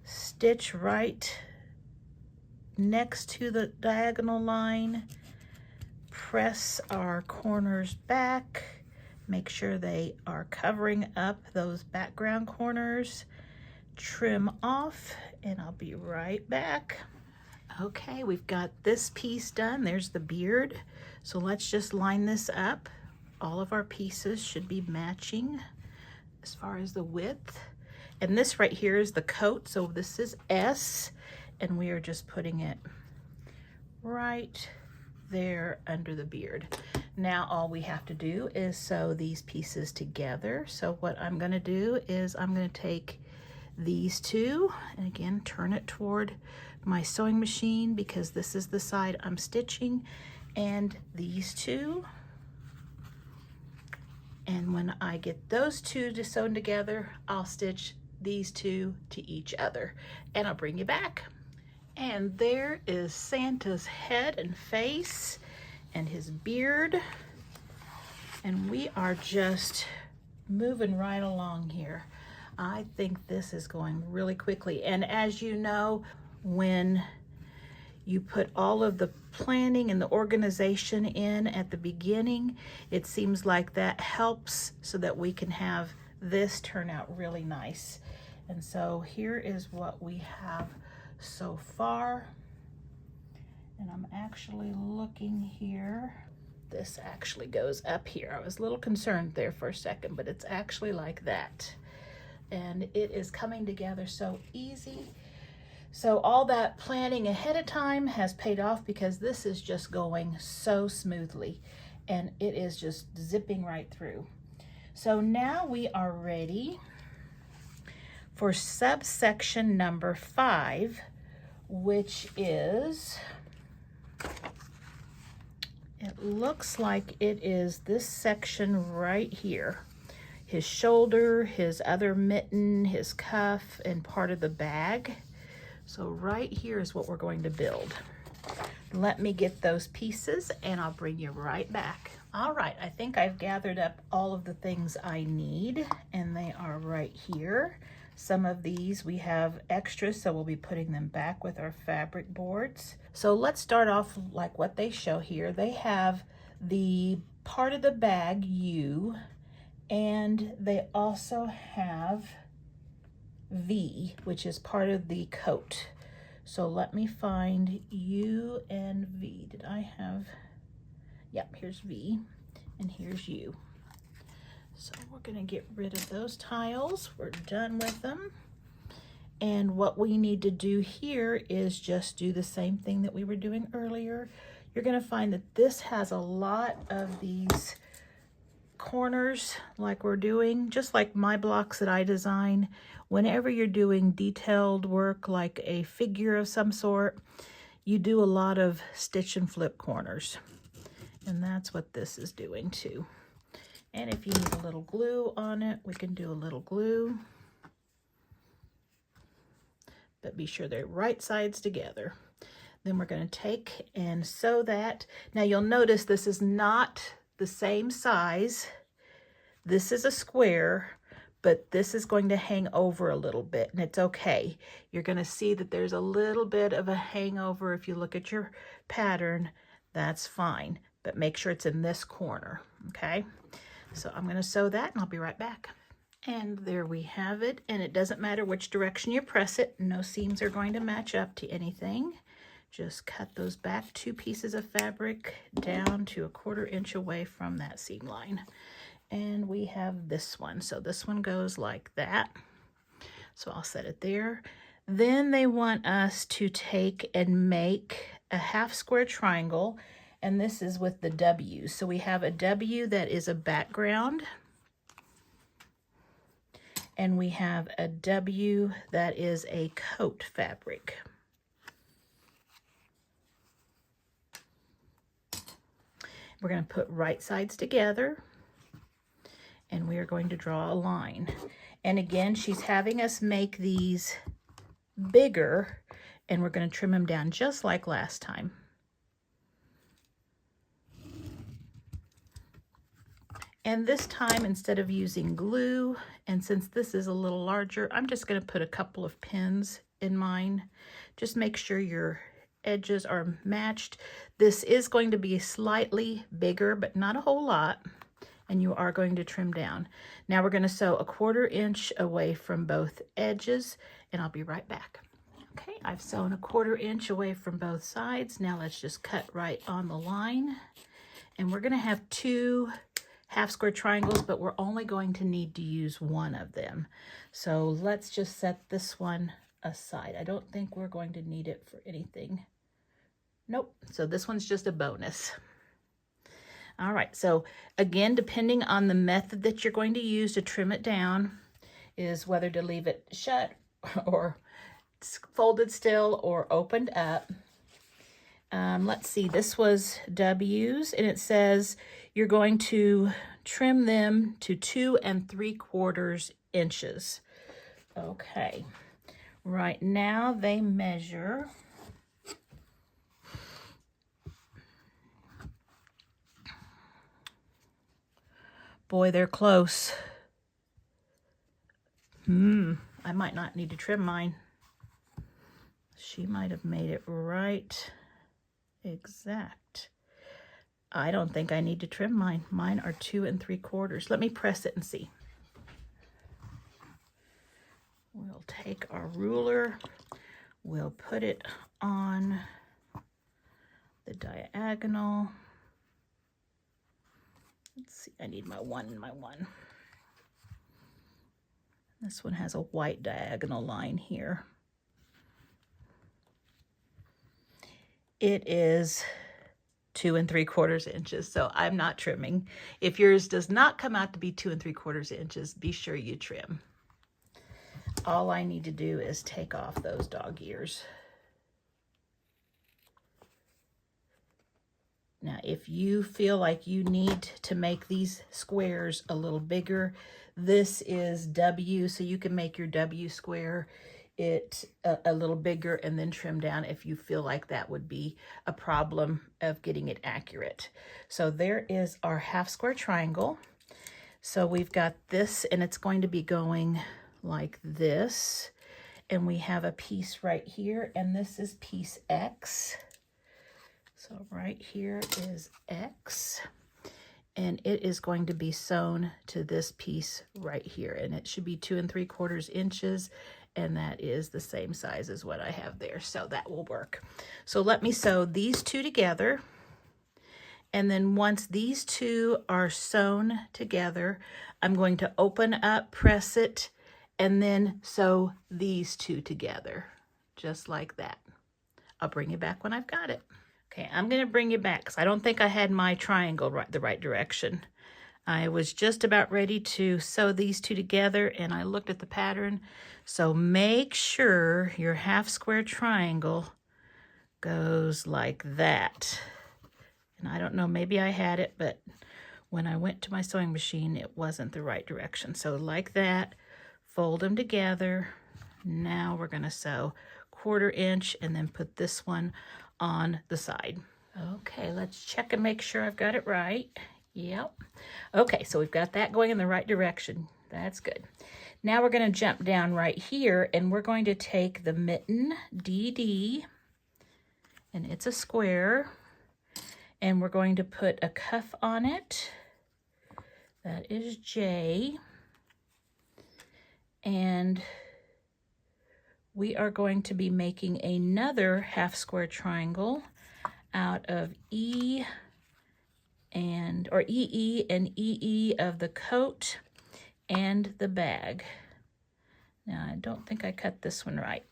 stitch right next to the diagonal line, press our corners back, make sure they are covering up those background corners, trim off, and I'll be right back. Okay, we've got this piece done. There's the beard. So let's just line this up. All of our pieces should be matching as far as the width. And this right here is the coat. So this is S, and we are just putting it right there under the beard. Now all we have to do is sew these pieces together. So what I'm going to do is I'm going to take these two and again turn it toward my sewing machine because this is the side I'm stitching, and these two, and when I get those two sewn together, I'll stitch these two to each other, and I'll bring you back. And there is Santa's head and face and his beard, and we are just moving right along here. I think this is going really quickly, and as you know, when you put all of the planning and the organization in at the beginning, it seems like that helps so that we can have this turn out really nice. And so here is what we have so far. And I'm actually looking here. This actually goes up here. I was a little concerned there for a second, but it's actually like that. And it is coming together so easy. So all that planning ahead of time has paid off because this is just going so smoothly and it is just zipping right through. So now we are ready for subsection number 5, which is, it looks like it is this section right here. His shoulder, his other mitten, his cuff, and part of the bag. So right here is what we're going to build. Let me get those pieces and I'll bring you right back. All right, I think I've gathered up all of the things I need, and they are right here. Some of these we have extras, so we'll be putting them back with our fabric boards. So let's start off like what they show here. They have the part of the bag U, and they also have V, which is part of the coat. So let me find U and V. Did I have, yep, here's V and here's U. So we're gonna get rid of those tiles. We're done with them. And what we need to do here is just do the same thing that we were doing earlier. You're gonna find that this has a lot of these corners like we're doing, just like my blocks that I design. Whenever you're doing detailed work like a figure of some sort, you do a lot of stitch and flip corners, and that's what this is doing too. And if you need a little glue on it, we can do a little glue, but be sure they're right sides together. Then we're going to take and sew that. Now you'll notice this is not the same size. This is a square, but this is going to hang over a little bit, and it's okay. You're going to see that there's a little bit of a hangover if you look at your pattern. That's fine, but make sure it's in this corner, okay? So I'm going to sew that, and I'll be right back. And there we have it, and it doesn't matter which direction you press it. No seams are going to match up to anything. Just cut those back 2 pieces of fabric down to 1/4 inch away from that seam line. And we have this one. So this one goes like that. So I'll set it there. Then they want us to take and make a 1/2 square triangle, and this is with the W. So we have a W that is a background, and we have a W that is a coat fabric. We're going to put right sides together, and we are going to draw a line. And again, she's having us make these bigger, and we're going to trim them down just like last time. And this time, instead of using glue, and since this is a little larger, I'm just going to put a couple of pins in mine. Just make sure your edges are matched. This is going to be slightly bigger, but not a whole lot. And you are going to trim down. Now we're going to sew 1/4 inch away from both edges, and I'll be right back. Okay, I've sewn 1/4 inch away from both sides. Now let's just cut right on the line. And we're going to have 2 half square triangles, but we're only going to need to use one of them. So let's just set this one aside. I don't think we're going to need it for anything. Nope, so this one's just a bonus. All right, so again, depending on the method that you're going to use to trim it down, is whether to leave it shut or folded still or opened up. Let's see, this was W's, and it says you're going to trim them to 2 3/4 inches. Okay, right now they measure boy, they're close. I might not need to trim mine. She might have made it right exact. I don't think I need to trim mine. Mine are 2 3/4. Let me press it and see. We'll take our ruler. We'll put it on the diagonal. Let's see, I need my 1 and my 1. This one has a white diagonal line here. It is 2 3/4 inches, so I'm not trimming. If yours does not come out to be 2 3/4 inches, be sure you trim. All I need to do is take off those dog ears. Now, if you feel like you need to make these squares a little bigger, this is W, so you can make your W square it a little bigger and then trim down if you feel like that would be a problem of getting it accurate. So there is our half square triangle. So we've got this, and it's going to be going like this. And we have a piece right here, and this is piece X. So right here is X, and it is going to be sewn to this piece right here, and it should be 2 3/4 inches, and that is the same size as what I have there, so that will work. So let me sew these two together, and then once these two are sewn together, I'm going to open up, press it, and then sew these two together, just like that. I'll bring you back when I've got it. Okay, I'm going to bring you back because I don't think I had my triangle the right direction. I was just about ready to sew these two together, and I looked at the pattern. So make sure your half square triangle goes like that. And I don't know, maybe I had it, but when I went to my sewing machine, it wasn't the right direction. So like that, fold them together. Now we're going to sew 1/4 inch and then put this one on the side. Okay, let's check and make sure I've got it right. Yep. Okay, so we've got that going in the right direction. That's good. Now we're going to jump down right here, and we're going to take the mitten DD, and it's a square, and we're going to put a cuff on it. That is J. And we are going to be making another half square triangle out of EE and EE of the coat and the bag. Now, I don't think I cut this one right.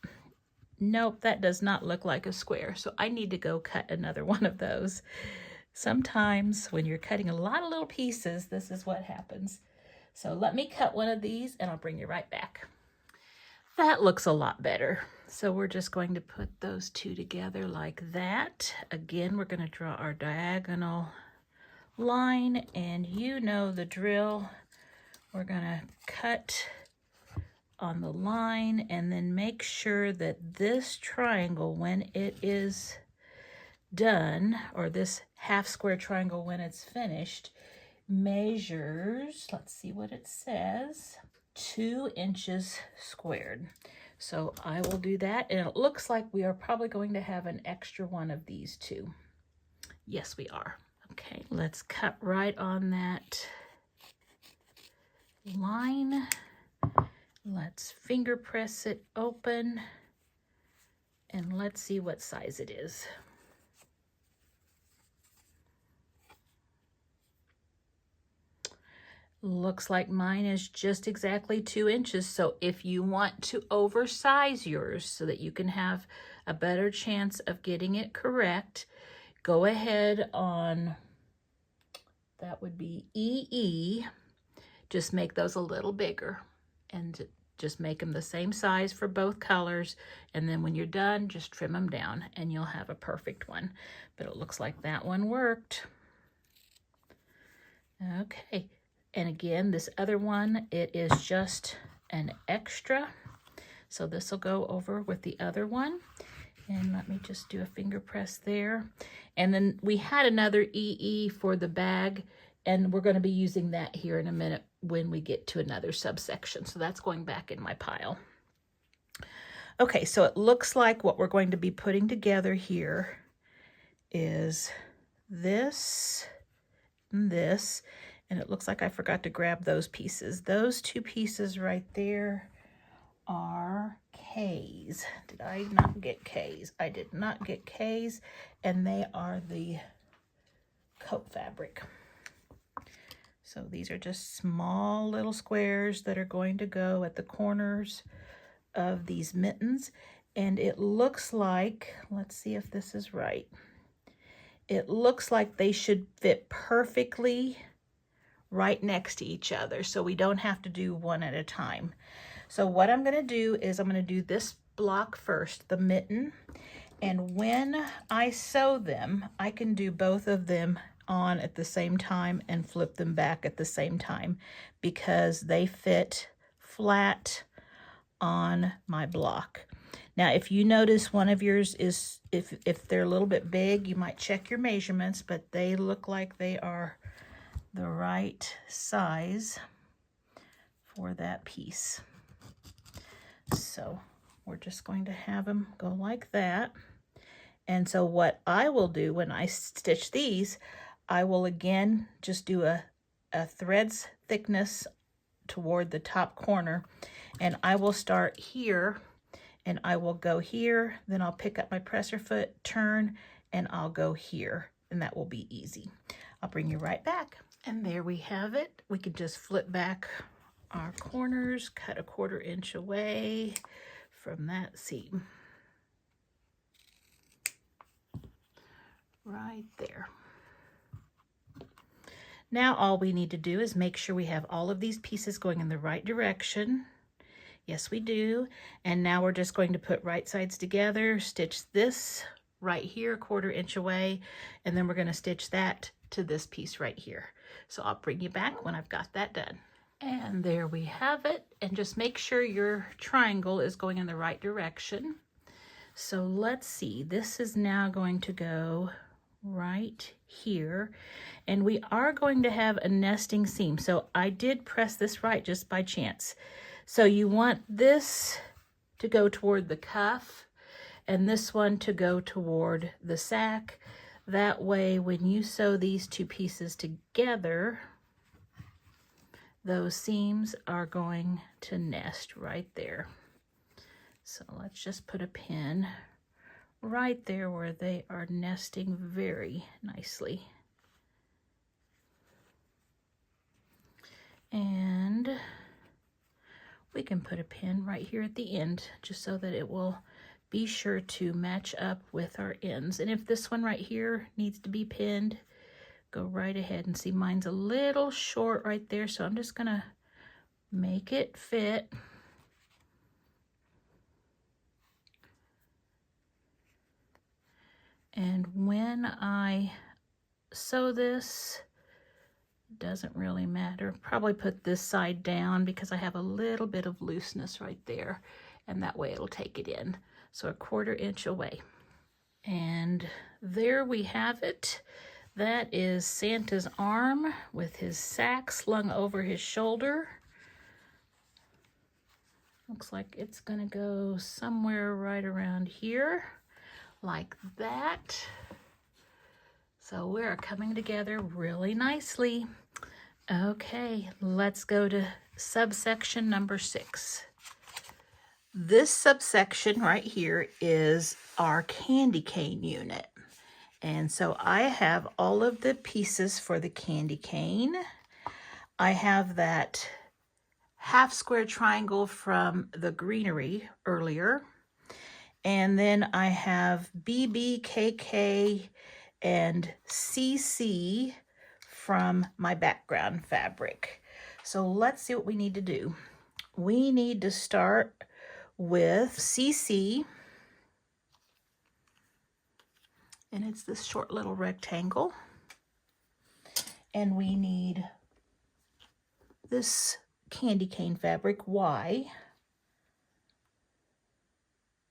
Nope, that does not look like a square, so I need to go cut another one of those. Sometimes when you're cutting a lot of little pieces, this is what happens. So let me cut one of these and I'll bring you right back. That looks a lot better. So we're just going to put those two together like that. Again, we're going to draw our diagonal line, and you know the drill. We're going to cut on the line, and then make sure that this triangle, when it is done, or this half square triangle when it's finished, measures, let's see what it says, 2 inches squared. So I will do that, and it looks like we are probably going to have an extra one of these too. Yes, we are. Okay, let's cut right on that line. Let's finger press it open, and let's see what size it is. Looks like mine is just exactly 2 inches. So if you want to oversize yours so that you can have a better chance of getting it correct, go ahead on, that would be EE. Just make those a little bigger and just make them the same size for both colors. And then when you're done, just trim them down and you'll have a perfect one. But it looks like that one worked. Okay. And again, this other one, it is just an extra. So this will go over with the other one. And let me just do a finger press there. And then we had another EE for the bag, and we're going to be using that here in a minute when we get to another subsection. So that's going back in my pile. Okay, so it looks like what we're going to be putting together here is this and this. And it looks like I forgot to grab those pieces. Those 2 pieces right there are K's. Did I not get K's? I did not get K's, and they are the coat fabric. So these are just small little squares that are going to go at the corners of these mittens. And it looks like, let's see if this is right. It looks like they should fit perfectly right next to each other, so we don't have to do one at a time. So what I'm going to do is I'm going to do this block first, the mitten, and when I sew them, I can do both of them on at the same time and flip them back at the same time because they fit flat on my block. Now, if you notice one of yours is, if they're a little bit big, you might check your measurements, but they look like they are the right size for that piece. So we're just going to have them go like that. And so what I will do when I stitch these, I will again just do a thread's thickness toward the top corner, and I will start here and I will go here, then I'll pick up my presser foot, turn, and I'll go here, and that will be easy. I'll bring you right back. And there we have it. We can just flip back our corners, cut a 1/4 inch away from that seam. Right there. Now all we need to do is make sure we have all of these pieces going in the right direction. Yes, we do. And now we're just going to put right sides together, stitch this right here, 1/4 inch away, and then we're going to stitch that to this piece right here. So I'll bring you back when I've got that done. And there we have it. And just make sure your triangle is going in the right direction. So let's see, this is now going to go right here, and we are going to have a nesting seam. So I did press this right just by chance. So you want this to go toward the cuff and this one to go toward the sack. That way when you sew these 2 pieces together, those seams are going to nest right there. So let's just put a pin right there where they are nesting very nicely. And we can put a pin right here at the end just so that it will be sure to match up with our ends. And if this one right here needs to be pinned, go right ahead. And see, mine's a little short right there, so I'm just gonna make it fit. And when I sew this, It doesn't really matter. Probably put this side down because I have a little bit of looseness right there, and that way it'll take it in. So 1/4 inch away. And there we have it. That is Santa's arm with his sack slung over his shoulder. Looks like it's gonna go somewhere right around here, like that. So we're coming together really nicely. Okay, let's go to subsection number 6. This subsection right here is our candy cane unit. And so I have all of the pieces for the candy cane. I have that half square triangle from the greenery earlier. And then I have BB, KK, and CC from my background fabric. So let's see what we need to do. We need to start with CC. And it's this short little rectangle. And we need this candy cane fabric, Y.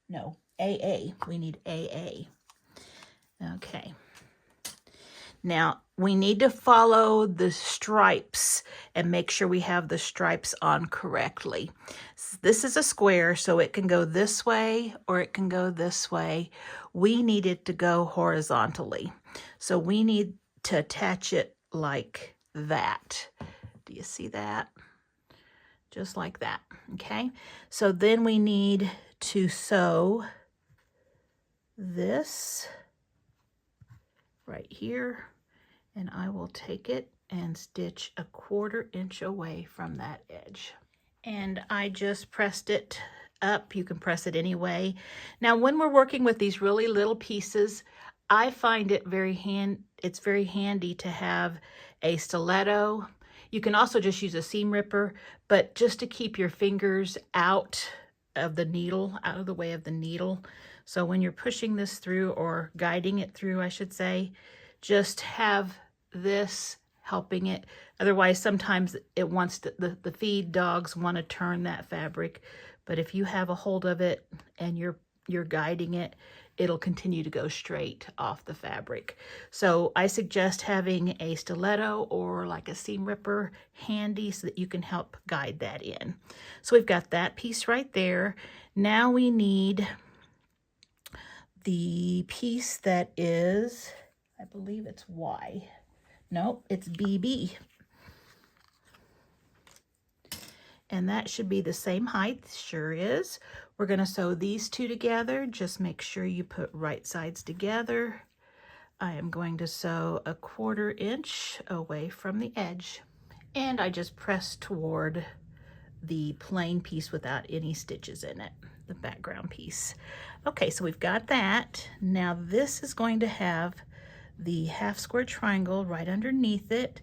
No, AA. We need AA. Okay. Now, we need to follow the stripes and make sure we have the stripes on correctly. This is a square, so it can go this way or it can go this way. We need it to go horizontally. So we need to attach it like that. Do you see that? Just like that, okay? So then we need to sew this right here, and I will take it and stitch 1/4 inch away from that edge. And I just pressed it up. You can press it any way. Now, when we're working with these really little pieces, I find it very handy to have a stiletto. You can also just use a seam ripper, but just to keep your fingers out of the needle, out of the way of the needle. So when you're pushing this through, or guiding it through, I should say, just have this helping it. Otherwise, sometimes it wants to, the feed dogs want to turn that fabric. But if you have a hold of it and you're guiding it, it'll continue to go straight off the fabric. So I suggest having a stiletto or like a seam ripper handy so that you can help guide that in. So we've got that piece right there. Now we need the piece that is, I believe it's Y. Nope, it's BB. And that should be the same height, sure is. We're gonna sew these two together. Just make sure you put right sides together. I am going to sew 1/4 inch away from the edge. And I just press toward the plain piece without any stitches in it, the background piece. Okay, so we've got that. Now this is going to have the half square triangle right underneath it,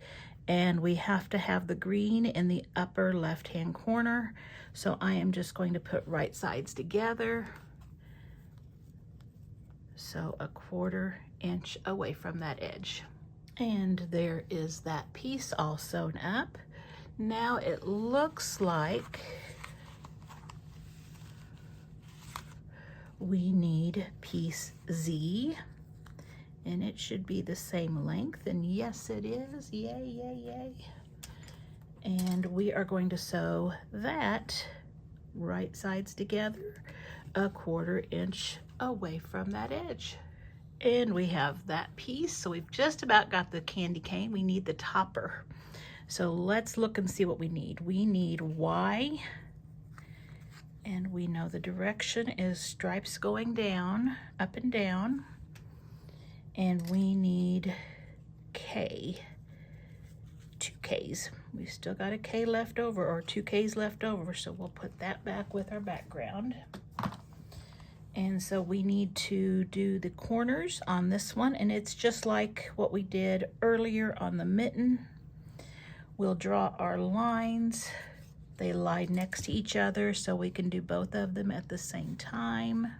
and we have to have the green in the upper left hand corner. So I am just going to put right sides together. So 1/4 inch away from that edge. And there is that piece all sewn up. Now it looks like we need piece Z, and it should be the same length, and yes it is. Yay, yay, yay. And we are going to sew that right sides together 1/4 inch away from that edge. And we have that piece. So we've just about got the candy cane. We need the topper. So let's look and see what we need. We need Y, and we know the direction is stripes going down, up and down. And we need K, 2 Ks. We've still got a K left over, or 2 Ks left over, so we'll put that back with our background. And so we need to do the corners on this one, and it's just like what we did earlier on the mitten. We'll draw our lines. They lie next to each other, so we can do both of them at the same time.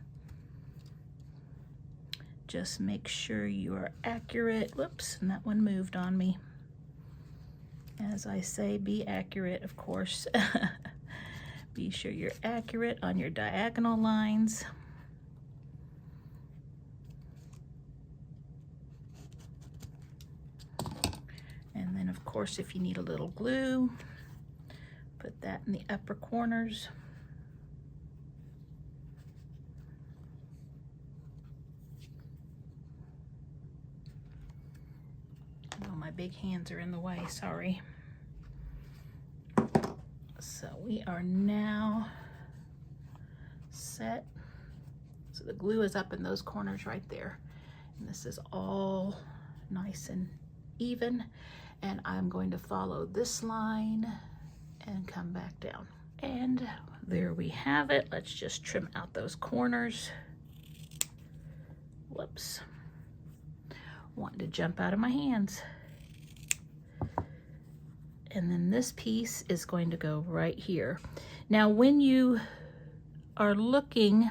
Just make sure you are accurate. Whoops, and that one moved on me. As I say, be accurate, of course. Be sure you're accurate on your diagonal lines. And then, of course, if you need a little glue, put that in the upper corners. Oh, my big hands are in the way, sorry. So we are now set. So the glue is up in those corners right there. And this is all nice and even. And I'm going to follow this line and come back down. And there we have it. Let's just trim out those corners. Whoops. Wanting to jump out of my hands. And then this piece is going to go right here. Now, when you are looking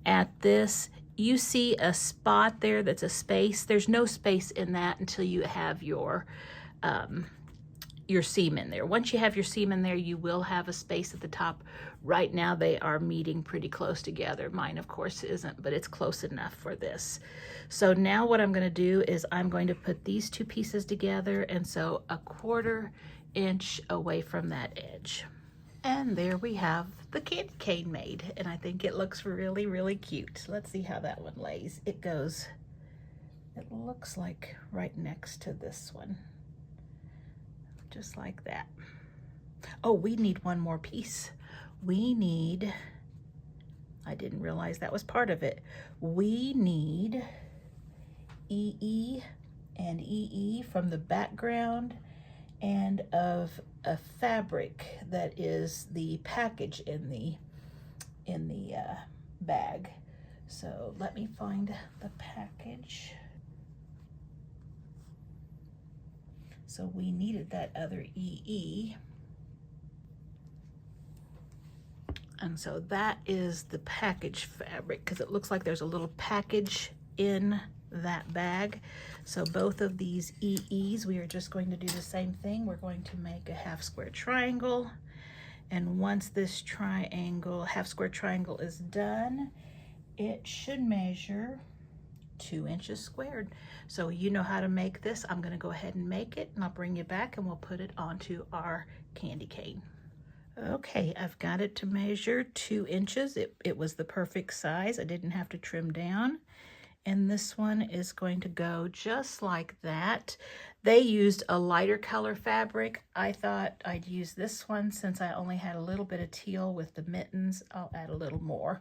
at this, you see a spot there that's a space. There's no space in that until you have your seam in there. Once you have your seam in there, you will have a space at the top. Right now, they are meeting pretty close together. Mine, of course, isn't, but it's close enough for this. So now what I'm going to do is I'm going to put these two pieces together, and so 1/4 inch away from that edge. And there we have the candy cane made, and I think it looks really, really cute. Let's see how that one lays. It goes, it looks like right next to this one, just like that. Oh, we need one more piece. We need, I didn't realize that was part of it. We need EE and EE from the background and of a fabric that is the package in the bag. So let me find the package. So we needed that other EE. And so that is the package fabric, because it looks like there's a little package in that bag. So both of these EEs, we are just going to do the same thing. We're going to make a 1/2 square triangle. And once this triangle, 1/2 square triangle is done, it should measure 2 inches squared. So you know how to make this. I'm going to go ahead and make it, and I'll bring you back and we'll put it onto our candy cane. Okay, I've got it to measure 2 inches. It was the perfect size. I didn't have to trim down. And this one is going to go just like that. They used a lighter color fabric. I thought I'd use this one since I only had a little bit of teal with the mittens. I'll add a little more.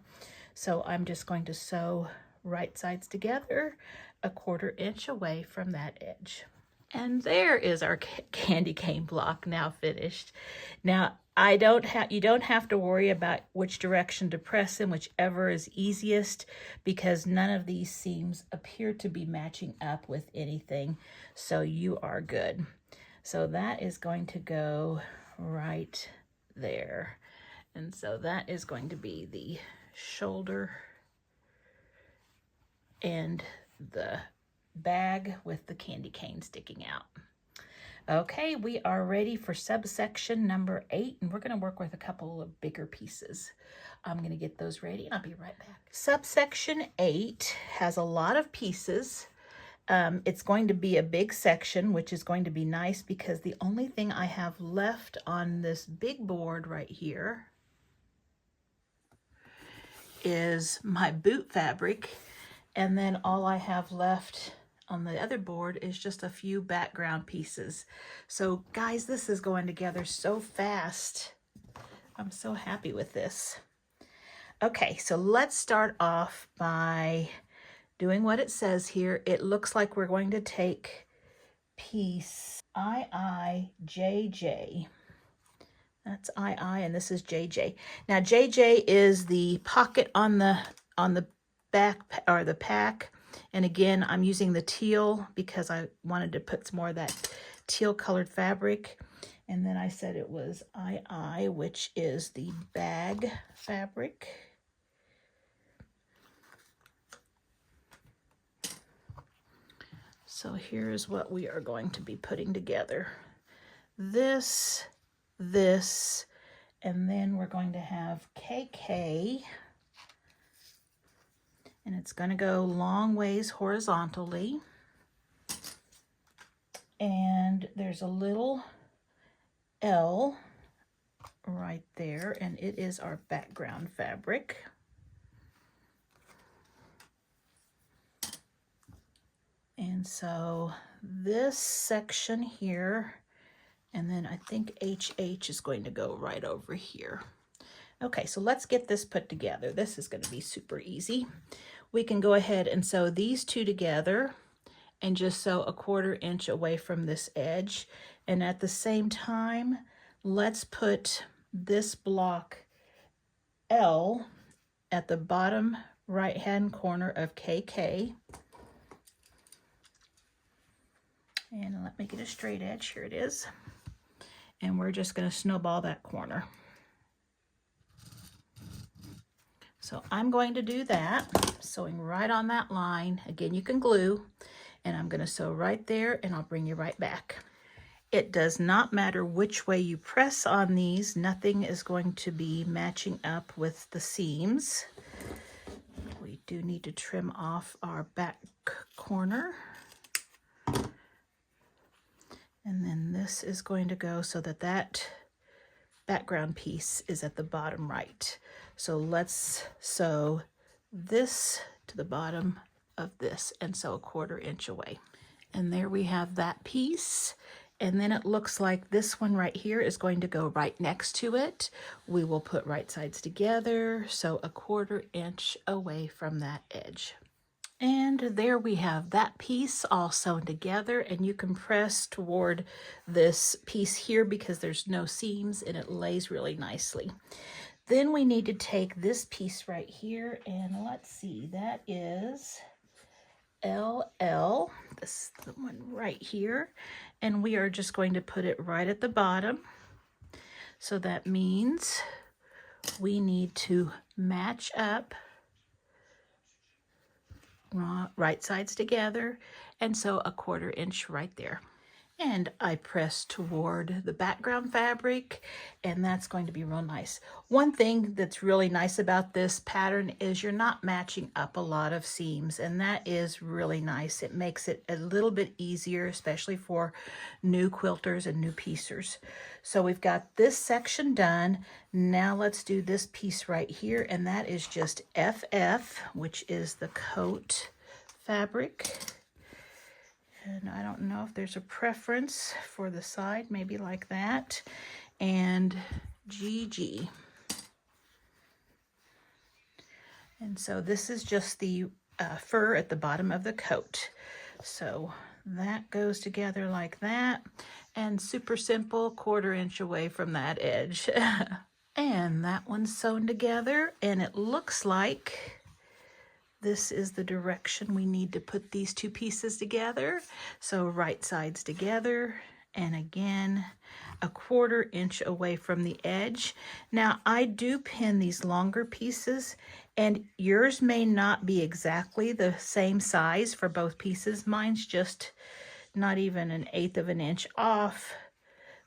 So I'm just going to sew right sides together 1/4 inch away from that edge. And there is our candy cane block now finished. Now, you don't have to worry about which direction to press in, whichever is easiest, because none of these seams appear to be matching up with anything. So you are good. So that is going to go right there. And so that is going to be the shoulder and the bag with the candy cane sticking out. Okay, we are ready for subsection number 8, and we're going to work with a couple of bigger pieces. I'm going to get those ready and I'll be right back. Subsection 8 has a lot of pieces. It's going to be a big section, which is going to be nice because the only thing I have left on this big board right here is my boot fabric, and then all I have left on the other board is just a few background pieces. So guys, this is going together so fast. I'm so happy with this. Okay, so let's start off by doing what it says here. It looks like we're going to take piece IIJJ. That's II and this is JJ. Now JJ is the pocket on the back or the pack. And again, I'm using the teal because I wanted to put some more of that teal colored fabric. And then I said it was II, which is the bag fabric. So here's what we are going to be putting together. this, and then we're going to have KK, and it's going to go long ways horizontally. And there's a little L right there, and it is our background fabric. And so this section here, and then I think HH is going to go right over here. Okay, so let's get this put together. This is going to be super easy. We can go ahead and sew these two together and just sew 1/4 inch away from this edge. And at the same time, let's put this block L at the bottom right-hand corner of KK. And let me get a straight edge. Here it is. And we're just going to snowball that corner. So I'm going to do that, sewing right on that line. Again, you can glue, and I'm going to sew right there, and I'll bring you right back. It does not matter which way you press on these. Nothing is going to be matching up with the seams. We do need to trim off our back corner. And then this is going to go so that that background piece is at the bottom right. So let's sew this to the bottom of this and sew 1/4 inch away. And there we have that piece. And then it looks like this one right here is going to go right next to it. We will put right sides together, sew 1/4 inch away from that edge. And there we have that piece all sewn together, and you can press toward this piece here because there's no seams and it lays really nicely. Then we need to take this piece right here, and let's see, that is LL, this is the one right here, and we are just going to put it right at the bottom. So that means we need to match up right sides together and sew 1/4 inch right there. And I press toward the background fabric, and that's going to be real nice. One thing that's really nice about this pattern is you're not matching up a lot of seams, and that is really nice. It makes it a little bit easier, especially for new quilters and new piecers. So we've got this section done. Now let's do this piece right here, and that is just FF, which is the coat fabric. And I don't know if there's a preference for the side, maybe like that. And GG. And so this is just the fur at the bottom of the coat. So that goes together like that. And super simple, 1/4 inch away from that edge. And that one's sewn together, and it looks like this is the direction we need to put these two pieces together. So right sides together, and again, 1/4 inch away from the edge. Now I do pin these longer pieces, and yours may not be exactly the same size for both pieces. Mine's just not even 1/8 of an inch off,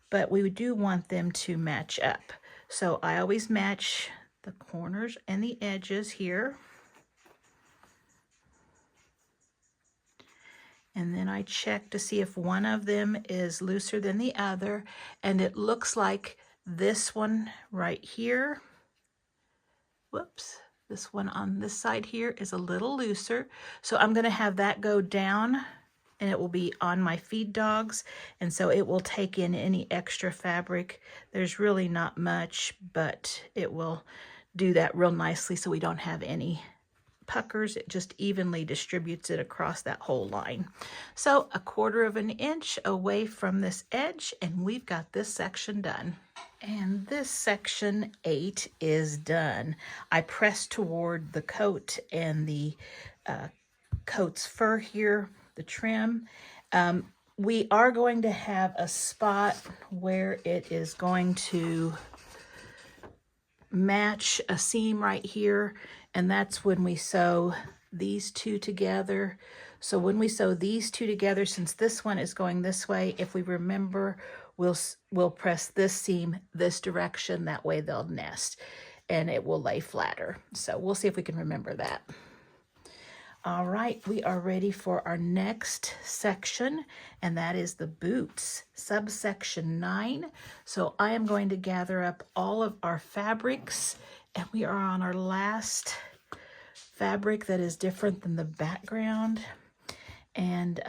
but we do want them to match up. So I always match the corners and the edges here. And then I check to see if one of them is looser than the other. And it looks like this one right here, whoops, this one on this side here is a little looser. So I'm gonna have that go down, and it will be on my feed dogs. And so it will take in any extra fabric. There's really not much, but it will do that real nicely so we don't have any puckers. It just evenly distributes it across that whole line. So 1/4 of an inch away from this edge, and we've got this section done. And this section 8 is done. I pressed toward the coat and the coat's fur here, the trim. We are going to have a spot where it is going to match a seam right here, and that's when we sew these two together. So when we sew these two together, since this one is going this way, if we remember, we'll press this seam this direction. That way they'll nest and it will lay flatter. So we'll see if we can remember that. All right, we are ready for our next section, and that is the boots, subsection 9. So I am going to gather up all of our fabrics, and we are on our last fabric that is different than the background. And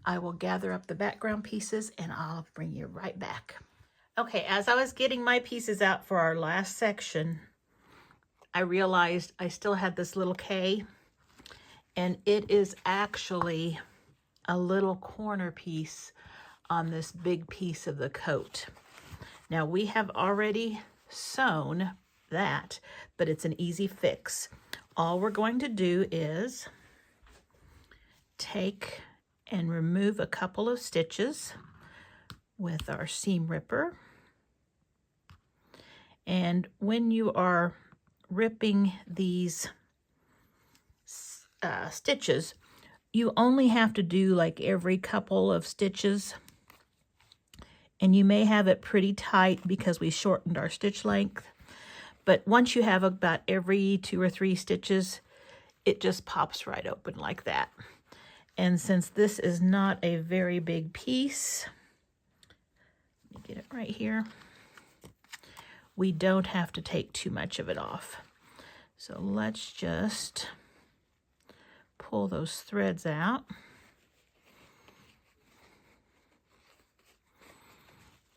I will gather up the background pieces and I'll bring you right back. Okay, as I was getting my pieces out for our last section, I realized I still had this little K, and it is actually a little corner piece on this big piece of the coat. Now we have already sewn that, but it's an easy fix. All we're going to do is take and remove a couple of stitches with our seam ripper. And when you are ripping these stitches, you only have to do like every couple of stitches, and you may have it pretty tight because we shortened our stitch length, but once you have about every 2 or 3 stitches, it just pops right open like that. And since this is not a very big piece, let me get it right here, we don't have to take too much of it off. So let's just pull those threads out.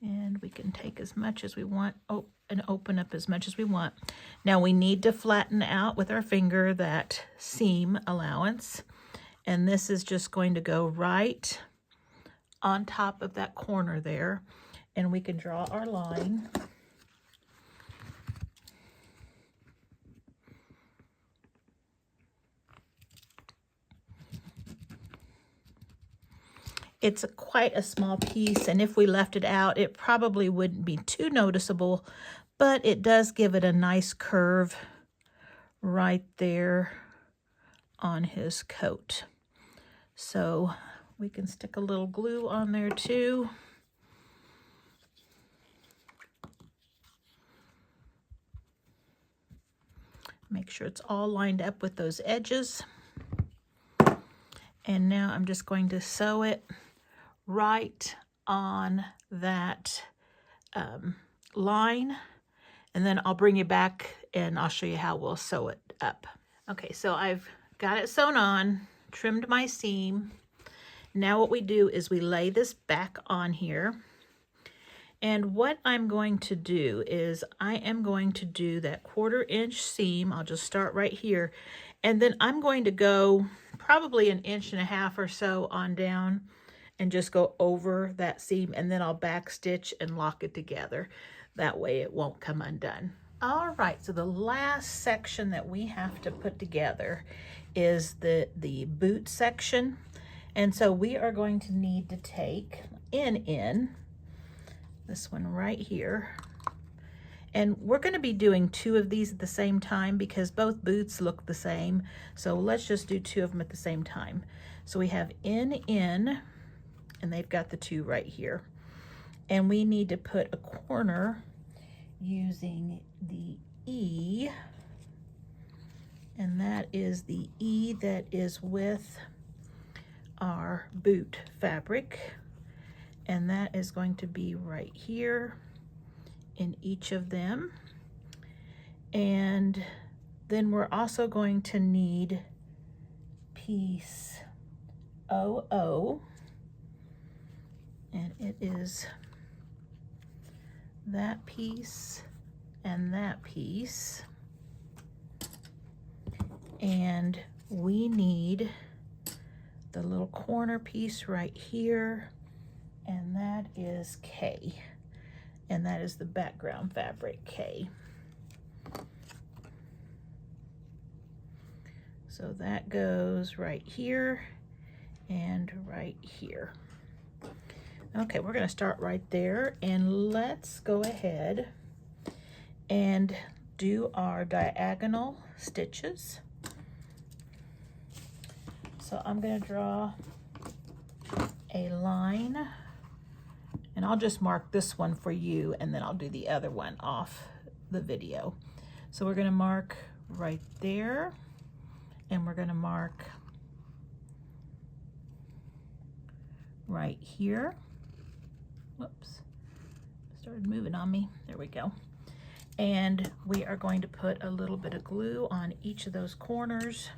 And we can take as much as we want and open up as much as we want. Now we need to flatten out with our finger that seam allowance. And this is just going to go right on top of that corner there. And we can draw our line. It's quite a small piece, and if we left it out, it probably wouldn't be too noticeable, but it does give it a nice curve right there on his coat. So we can stick a little glue on there too. Make sure it's all lined up with those edges. And now I'm just going to sew it right on that line, and then I'll bring you back and I'll show you how we'll sew it up. Okay, so I've got it sewn on, trimmed my seam. Now what we do is we lay this back on here, and what I'm going to do is I am going to do that 1/4 inch seam. I'll just start right here, and then I'm going to go probably 1.5 inches or so on down and just go over that seam, and then I'll back stitch and lock it together. That way it won't come undone. All right, so the last section that we have to put together is the boot section. And so we are going to need to take in this one right here. And we're going to be doing 2 of these at the same time because both boots look the same. So let's just do 2 of them at the same time. So we have in, and they've got the 2 right here. And we need to put a corner using the E, and that is the E that is with our boot fabric, and that is going to be right here in each of them. And then we're also going to need piece OO, and it is that piece and that piece, and we need the little corner piece right here, and that is K, and that is the background fabric K. So that goes right here and right here. Okay, we're going to start right there, and let's go ahead and do our diagonal stitches. So I'm going to draw a line, and I'll just mark this one for you, and then I'll do the other one off the video. So we're going to mark right there, and we're going to mark right here. Whoops, started moving on me. There we go. And we are going to put a little bit of glue on each of those corners,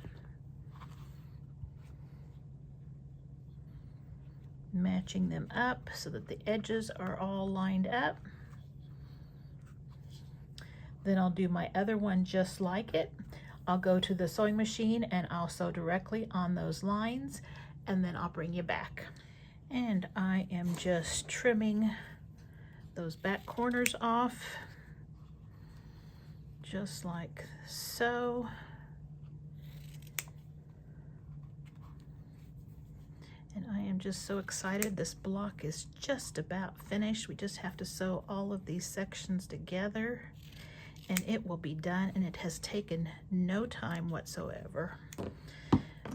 matching them up so that the edges are all lined up. Then I'll do my other one just like it. I'll go to the sewing machine and I'll sew directly on those lines, and then I'll bring you back. And I am just trimming those back corners off, just like so. And I am just so excited. This block is just about finished. We just have to sew all of these sections together, and it will be done, and it has taken no time whatsoever.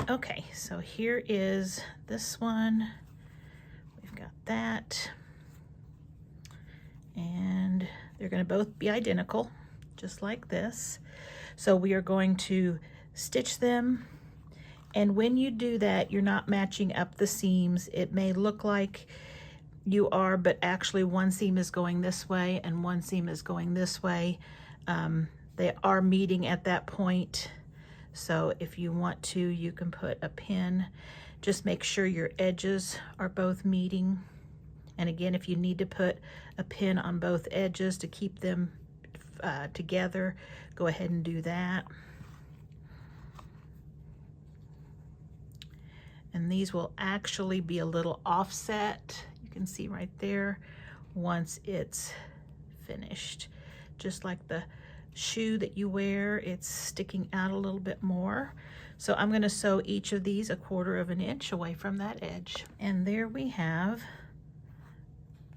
Okay, so here is this one. We've got that, and they're going to both be identical, just like this. So we are going to stitch them, and when you do that, you're not matching up the seams. It may look like you are, but actually one seam is going this way and one seam is going this way. They are meeting at that point, so if you want to, you can put a pin. Just make sure your edges are both meeting, and again, if you need to put a pin on both edges to keep them together, go ahead and do that. And these will actually be a little offset, you can see right there, once it's finished. Just like the shoe that you wear, it's sticking out a little bit more. So I'm going to sew each of these 1/4 of an inch away from that edge. And there we have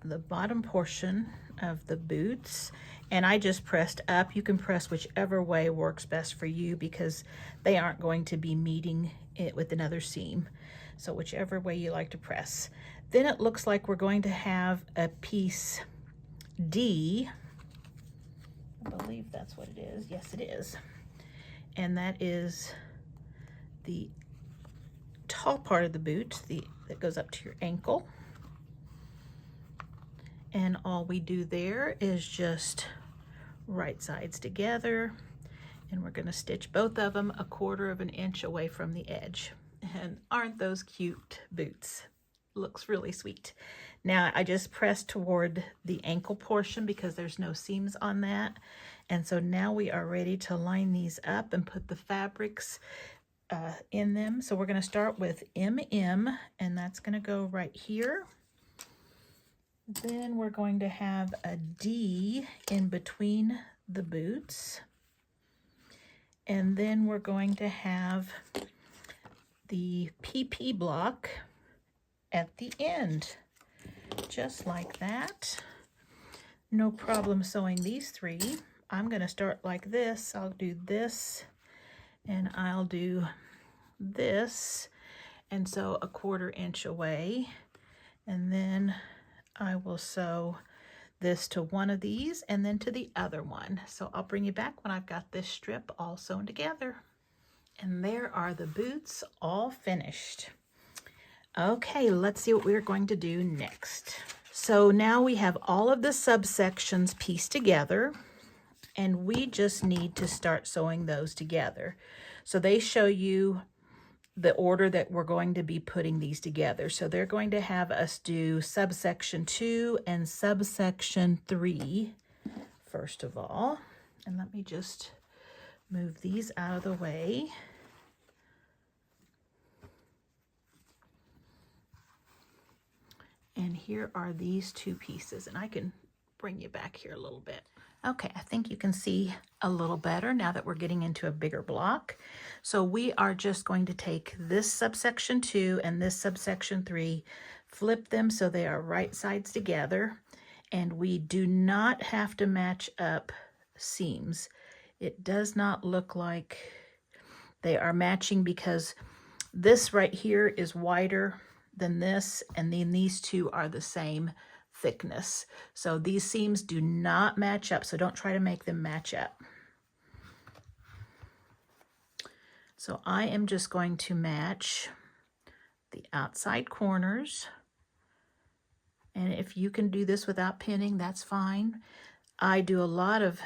the bottom portion of the boots, and I just pressed up. You can press whichever way works best for you, because they aren't going to be meeting it with another seam. So whichever way you like to press. Then it looks like we're going to have a piece D. I believe that's what it is. Yes, it is. And that is the tall part of the boot, that goes up to your ankle. And all we do there is just right sides together, and we're going to stitch both of them 1/4 of an inch away from the edge. And aren't those cute boots? Looks really sweet. Now I just pressed toward the ankle portion because there's no seams on that. And so now we are ready to line these up and put the fabrics in them. So we're going to start with MM, and that's going to go right here. Then we're going to have a D in between the boots. And then we're going to have the PP block at the end, just like that. No problem sewing these 3. I'm going to start like this. I'll do this, and I'll do this, and sew 1/4 inch away, and then I will sew this to one of these and then to the other one. So I'll bring you back when I've got this strip all sewn together. And there are the boots all finished. Okay, let's see what we're going to do next. So now we have all of the subsections pieced together, and we just need to start sewing those together. So they show you the order that we're going to be putting these together. So they're going to have us do subsection 2 and subsection 3 first of all. And let me just move these out of the way. And here are these 2 pieces, and I can bring you back here a little bit. Okay, I think you can see a little better now that we're getting into a bigger block. So we are just going to take this subsection 2 and this subsection 3, flip them so they are right sides together, and we do not have to match up seams. It does not look like they are matching because This right here is wider than this, and then these two are the same thickness. So these seams do not match up, so don't try to make them match up. So I am just going to match the outside corners. And if you can do this without pinning, that's fine. I do a lot of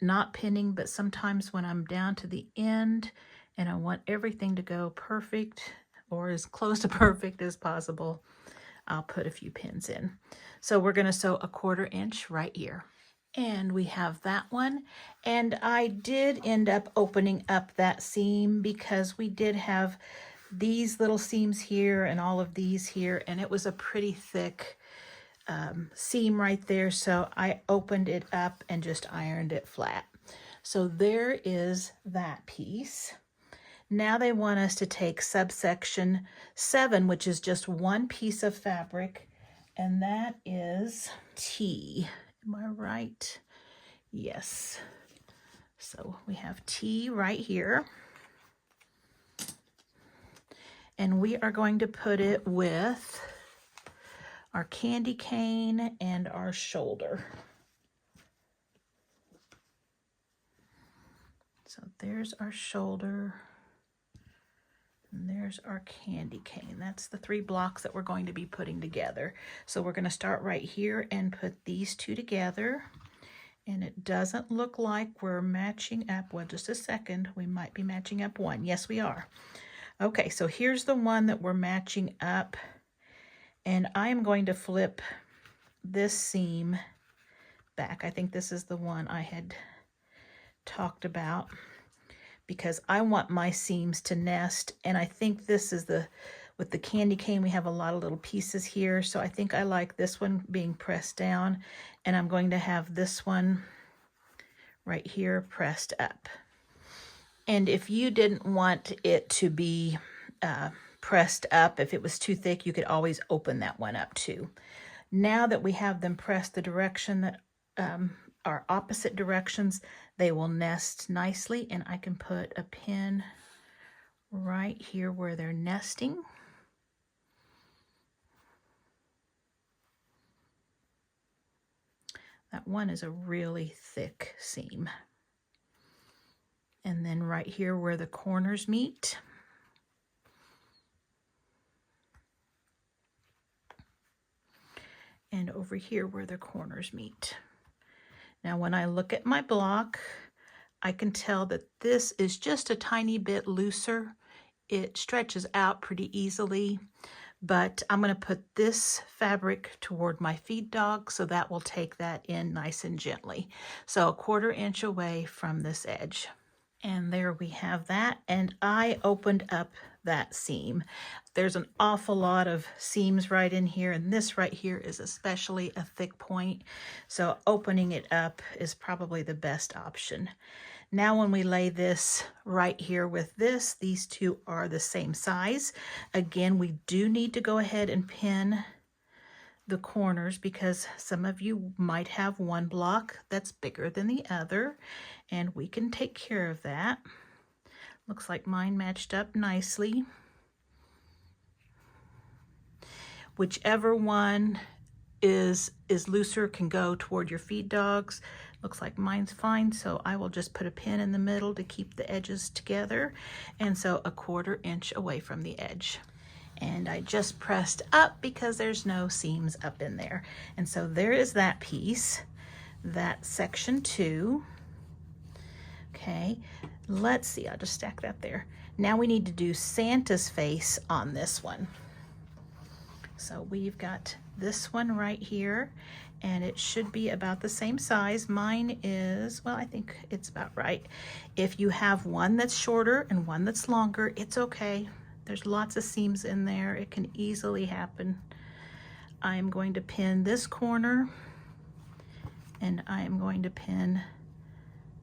not pinning, but sometimes when I'm down to the end and I want everything to go perfect or as close to perfect as possible, I'll put a few pins in. So we're going to sew a 1/4 inch right here. And we have that one. And I did end up opening up that seam because we did have these little seams here and all of these here, and it was a pretty thick seam right there. So I opened it up and just ironed it flat. So there is that piece. Now they want us to take subsection 7, which is just one piece of fabric, and that is T. Am I right? Yes. So we have T right here. And we are going to put it with our candy cane and our shoulder. So there's our shoulder. And there's our candy cane. That's the 3 blocks that we're going to be putting together. So we're going to start right here and put these 2 together. And it doesn't look like we're matching up. Well, just a second. We might be matching up 1. Yes, we are. Okay, so here's the one that we're matching up. And I am going to flip this seam back. I think this is the one I had talked about, because I want my seams to nest, and I think this is with the candy cane, we have a lot of little pieces here, so I think I like this one being pressed down, and I'm going to have this one right here pressed up. And if you didn't want it to be pressed up, if it was too thick, you could always open that one up too. Now that we have them pressed the direction that are opposite directions, they will nest nicely, and I can put a pin right here where they're nesting. That one is a really thick seam. And then right here where the corners meet. And over here where the corners meet. Now when I look at my block, I can tell that this is just a tiny bit looser. It stretches out pretty easily, but I'm going to put this fabric toward my feed dog, so that will take that in nice and gently. So a 1/4 inch away from this edge. And there we have that, and I opened up that seam. There's an awful lot of seams right in here, and this right here is especially a thick point, so opening it up is probably the best option. Now when we lay this right here with this, these 2 are the same size. Again, we do need to go ahead and pin the corners, because some of you might have one block that's bigger than the other, and we can take care of that. Looks like mine matched up nicely. Whichever one is looser can go toward your feed dogs. Looks like mine's fine, so I will just put a pin in the middle to keep the edges together, and so a 1/4 inch away from the edge. And I just pressed up because there's no seams up in there. And so there is that piece, that section 2. Okay, let's see, I'll just stack that there. Now we need to do Santa's face on this one. So we've got this one right here, and it should be about the same size. Mine is, well, I think it's about right. If you have one that's shorter and one that's longer, it's okay. There's lots of seams in there. It can easily happen. I'm going to pin this corner, and I am going to pin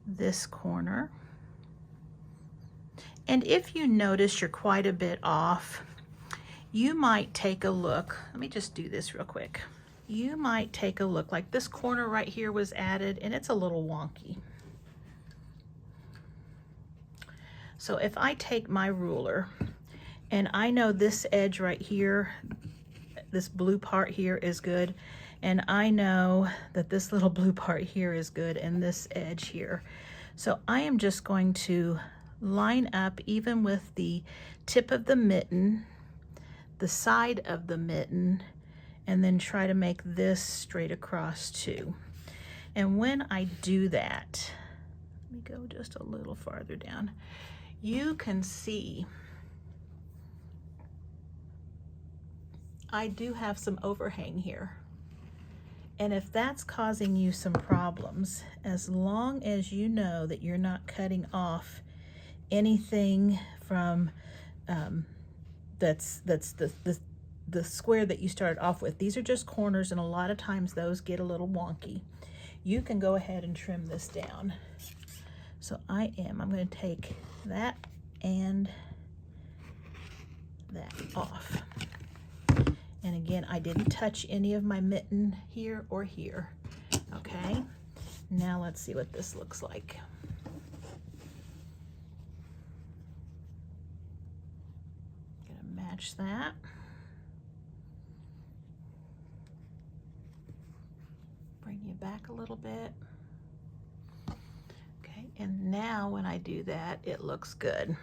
this corner. And if you notice you're quite a bit off, you might take a look. Let me just do this real quick. You might take a look, like this corner right here was added, and it's a little wonky. So if I take my ruler And I know this edge right here, this blue part here is good. And I know that this little blue part here is good, and this edge here. So I am just going to line up even with the tip of the mitten, the side of the mitten, and then try to make this straight across too. And when I do that, let me go just a little farther down, you can see I do have some overhang here. And if that's causing you some problems, as long as you know that you're not cutting off anything from that's the square that you started off with. These are just corners, and a lot of times those get a little wonky. You can go ahead and trim this down. So I'm going to take that and that off. And again, I didn't touch any of my mitten here or here. Okay, now let's see what this looks like. Gonna match that. Bring you back a little bit. Okay, and now when I do that, it looks good.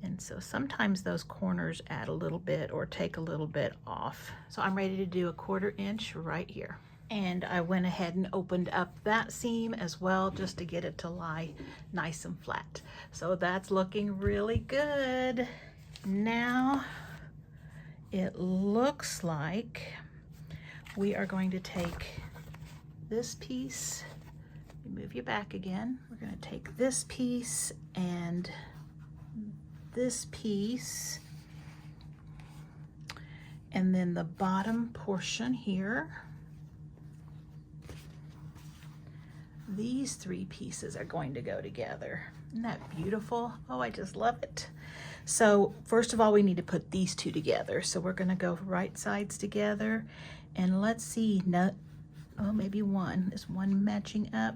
And so sometimes those corners add a little bit or take a little bit off. So I'm ready to do a 1/4 inch right here. And I went ahead and opened up that seam as well, just to get it to lie nice and flat. So that's looking really good. Now it looks like we are going to take this piece, move you back again. We're going to take this piece and this piece, and then the bottom portion here. These 3 pieces are going to go together. Isn't that beautiful? Oh, I just love it. So first of all, we need to put these 2 together. So we're going to go right sides together, and let's see. Oh, maybe one. Is one matching up?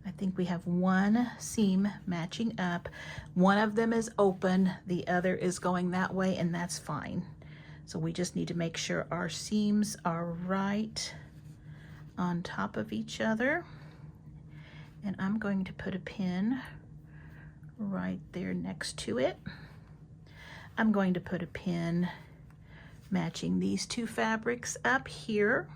I think we have one seam matching up. One of them is open, the other is going that way, and that's fine. So we just need to make sure our seams are right on top of each other. And I'm going to put a pin right there next to it. I'm going to put a pin matching these 2 fabrics up here.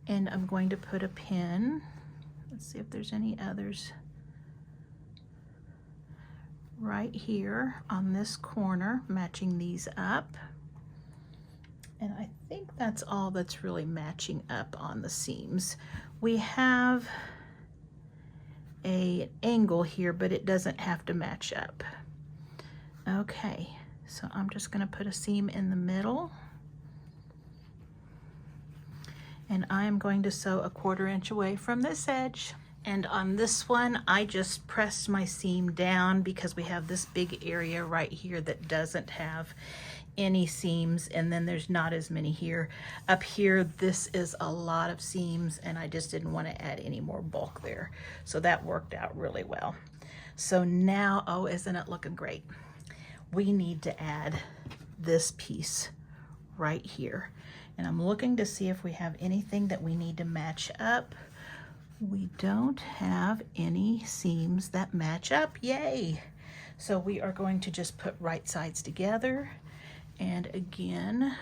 And I'm going to put a pin, let's see if there's any others, right here on this corner, matching these up. And I think that's all that's really matching up on the seams. We have an angle here, but it doesn't have to match up. Okay, so I'm just going to put a seam in the middle. And I'm going to sew a 1/4 inch away from this edge. And on this one, I just pressed my seam down because we have this big area right here that doesn't have any seams, and then there's not as many here. Up here, this is a lot of seams, and I just didn't want to add any more bulk there. So that worked out really well. So now, oh, isn't it looking great? We need to add this piece right here. And I'm looking to see if we have anything that we need to match up. We don't have any seams that match up, yay! So we are going to just put right sides together, and again,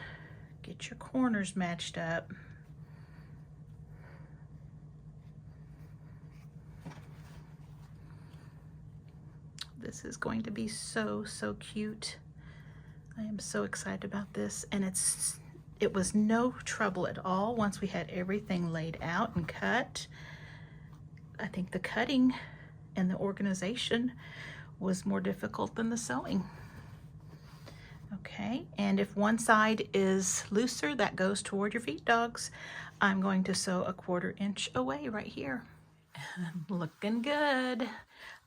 get your corners matched up. This is going to be so, so cute. I am so excited about this, and it was no trouble at all once we had everything laid out and cut. I think the cutting and the organization was more difficult than the sewing. Okay, and if one side is looser, that goes toward your feet dogs. I'm going to sew a 1/4 inch away right here. Looking good.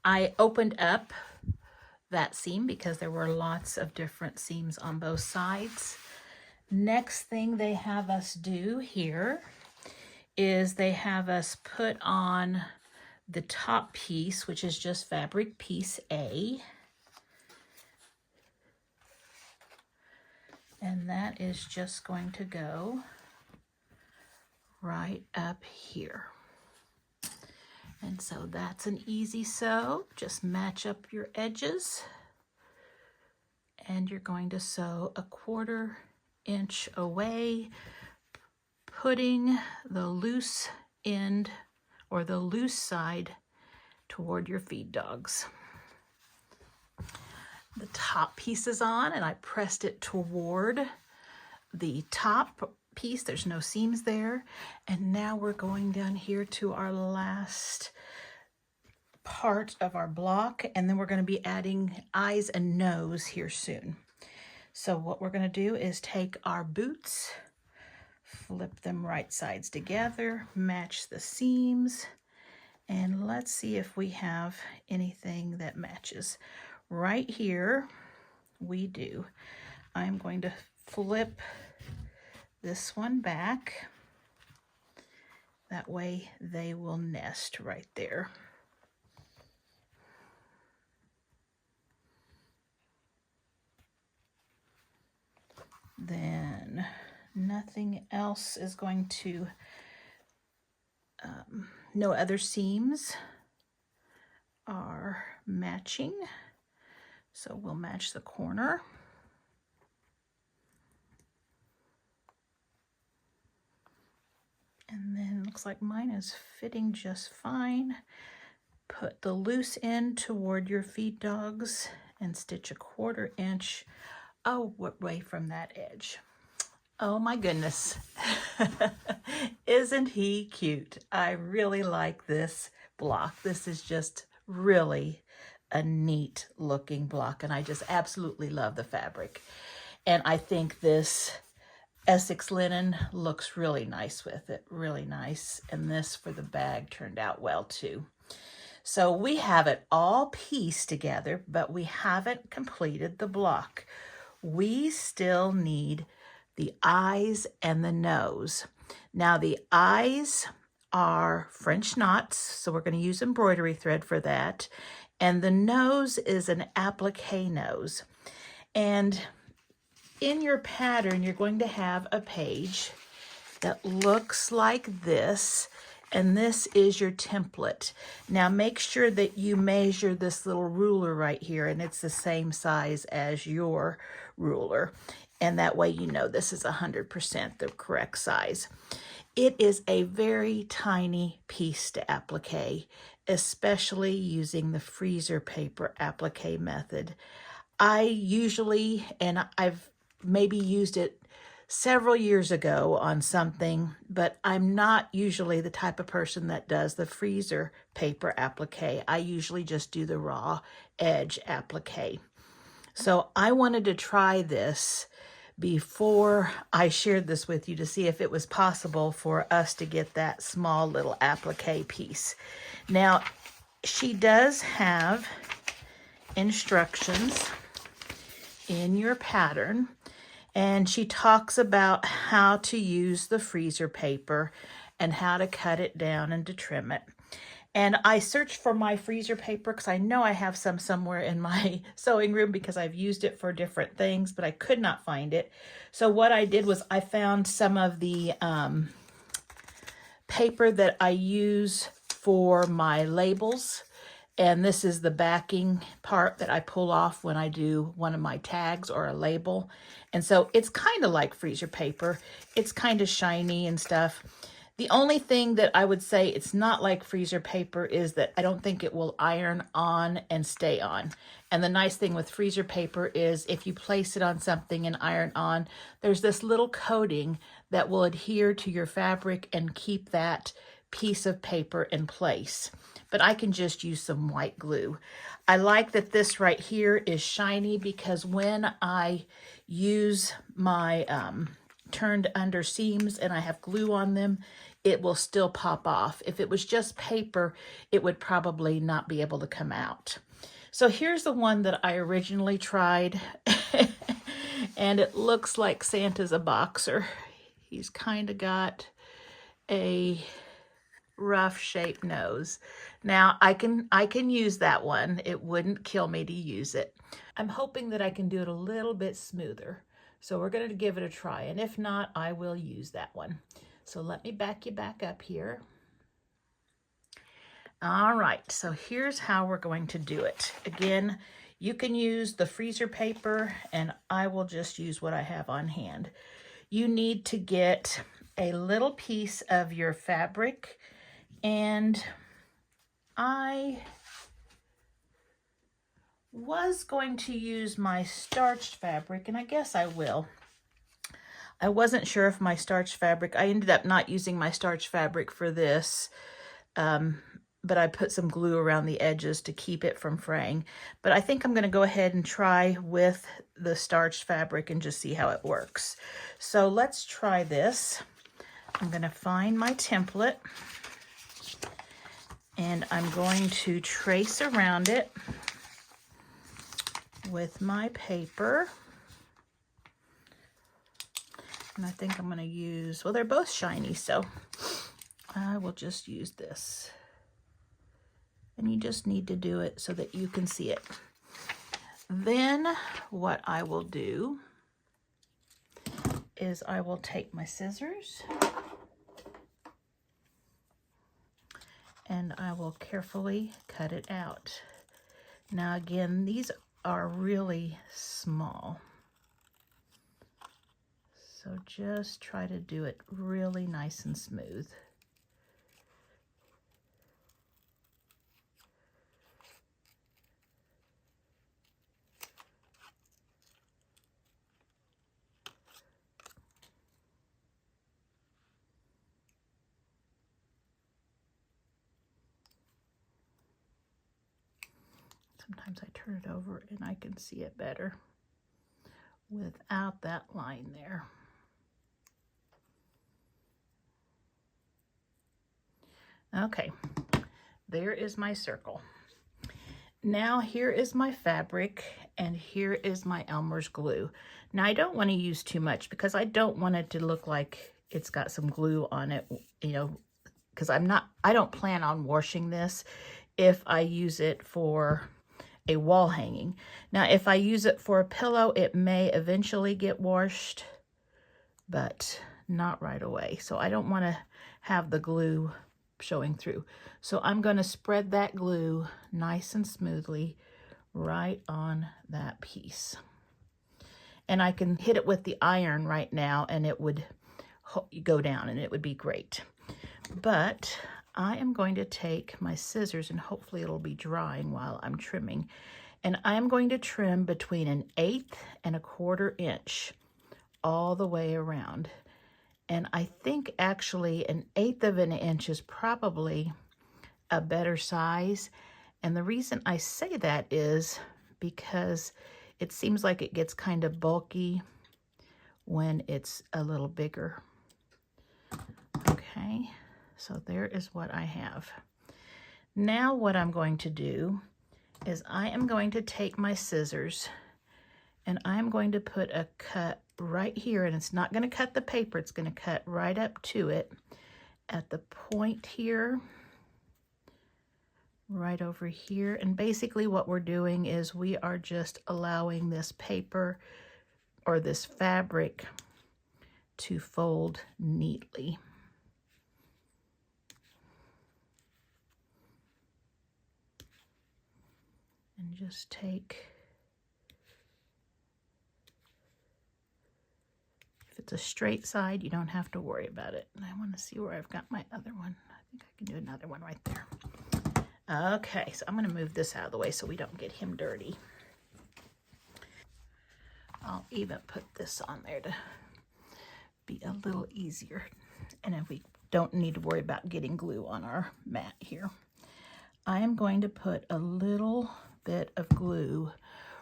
I opened up that seam because there were lots of different seams on both sides. Next thing they have us do here is they have us put on the top piece, which is just fabric piece A. And that is just going to go right up here. And so that's an easy sew. Just match up your edges. And you're going to sew a 1/4 inch away, putting the loose end or the loose side toward your feed dogs. The top piece is on, and I pressed it toward the top piece. There's no seams there. And now we're going down here to our last part of our block, and then we're going to be adding eyes and nose here soon. So what we're going to do is take our boots, flip them right sides together, match the seams, and let's see if we have anything that matches. Right here, we do. I'm going to flip this one back. That way they will nest right there. Then nothing else is going to, no other seams are matching. So we'll match the corner. And then it looks like mine is fitting just fine. Put the loose end toward your feed dogs and stitch a 1/4 inch away from that edge. Oh my goodness. Isn't he cute? I really like this block. This is just really a neat looking block, and I just absolutely love the fabric. And I think this Essex linen looks really nice with it, really nice. And this for the bag turned out well too. So we have it all pieced together, but we haven't completed the block. We still need the eyes and the nose. Now the eyes are French knots, so we're going to use embroidery thread for that. And the nose is an applique nose. And in your pattern, you're going to have a page that looks like this, and this is your template. Now make sure that you measure this little ruler right here, and it's the same size as your ruler. And that way you know this is 100% the correct size. It is a very tiny piece to applique, especially using the freezer paper applique method. I usually, and I've maybe used it several years ago on something, but I'm not usually the type of person that does the freezer paper applique. I usually just do the raw edge applique. So I wanted to try this before I shared this with you to see if it was possible for us to get that small little applique piece. Now, she does have instructions in your pattern, and she talks about how to use the freezer paper and how to cut it down and to trim it. And I searched for my freezer paper because I know I have some somewhere in my sewing room because I've used it for different things, but I could not find it. So what I did was I found some of the paper that I use for my labels. And this is the backing part that I pull off when I do one of my tags or a label. And so it's kind of like freezer paper. It's kind of shiny and stuff. The only thing that I would say it's not like freezer paper is that I don't think it will iron on and stay on. And the nice thing with freezer paper is if you place it on something and iron on, there's this little coating that will adhere to your fabric and keep that piece of paper in place. But I can just use some white glue. I like that this right here is shiny because when I use my turned under seams and I have glue on them, it will still pop off. If it was just paper, it would probably not be able to come out. So here's the one that I originally tried, and it looks like Santa's a boxer. He's kind of got a rough shaped nose. Now I can use that one. It wouldn't kill me to use it. I'm hoping that I can do it a little bit smoother. So we're going to give it a try, and if not, I will use that one. So let me back you back up here. All right, so here's how we're going to do it. Again, you can use the freezer paper, and I will just use what I have on hand. You need to get a little piece of your fabric, and I was going to use my starched fabric, and I guess I will. I wasn't sure if my starched fabric, I ended up not using my starched fabric for this, but I put some glue around the edges to keep it from fraying. But I think I'm going to go ahead and try with the starched fabric and just see how it works. So let's try this. I'm going to find my template, and I'm going to trace around it with my paper. And I think I'm going to use, well, they're both shiny, so I will just use this. And you just need to do it so that you can see it. Then what I will do is I will take my scissors and I will carefully cut it out. Now again, these are really small. So just try to do it really nice and smooth. Sometimes I turn it over and I can see it better without that line there. Okay, there is my circle. Now here is my fabric, and here is my Elmer's glue. Now I don't want to use too much because I don't want it to look like it's got some glue on it, you know, because I don't plan on washing this if I use it for a wall hanging. Now if I use it for a pillow, it may eventually get washed, but not right away. So I don't want to have the glue showing through. So I'm going to spread that glue nice and smoothly right on that piece. And I can hit it with the iron right now and it would go down and it would be great. But I am going to take my scissors, and hopefully it'll be drying while I'm trimming. And I'm going to trim between 1/8 and 1/4 inch all the way around. And I think actually 1/8 of an inch is probably a better size. And the reason I say that is because it seems like it gets kind of bulky when it's a little bigger. Okay, so there is what I have. Now what I'm going to do is I am going to take my scissors and I'm going to put a cut right here, and it's not going to cut the paper, it's going to cut right up to it at the point here, right over here. And basically what we're doing is we are just allowing this paper or this fabric to fold neatly. And just take, if it's a straight side, you don't have to worry about it. And I want to see where I've got my other one. I think I can do another one right there. Okay, so I'm going to move this out of the way so we don't get him dirty. I'll even put this on there to be a little easier. And if we don't need to worry about getting glue on our mat here. I am going to put a little bit of glue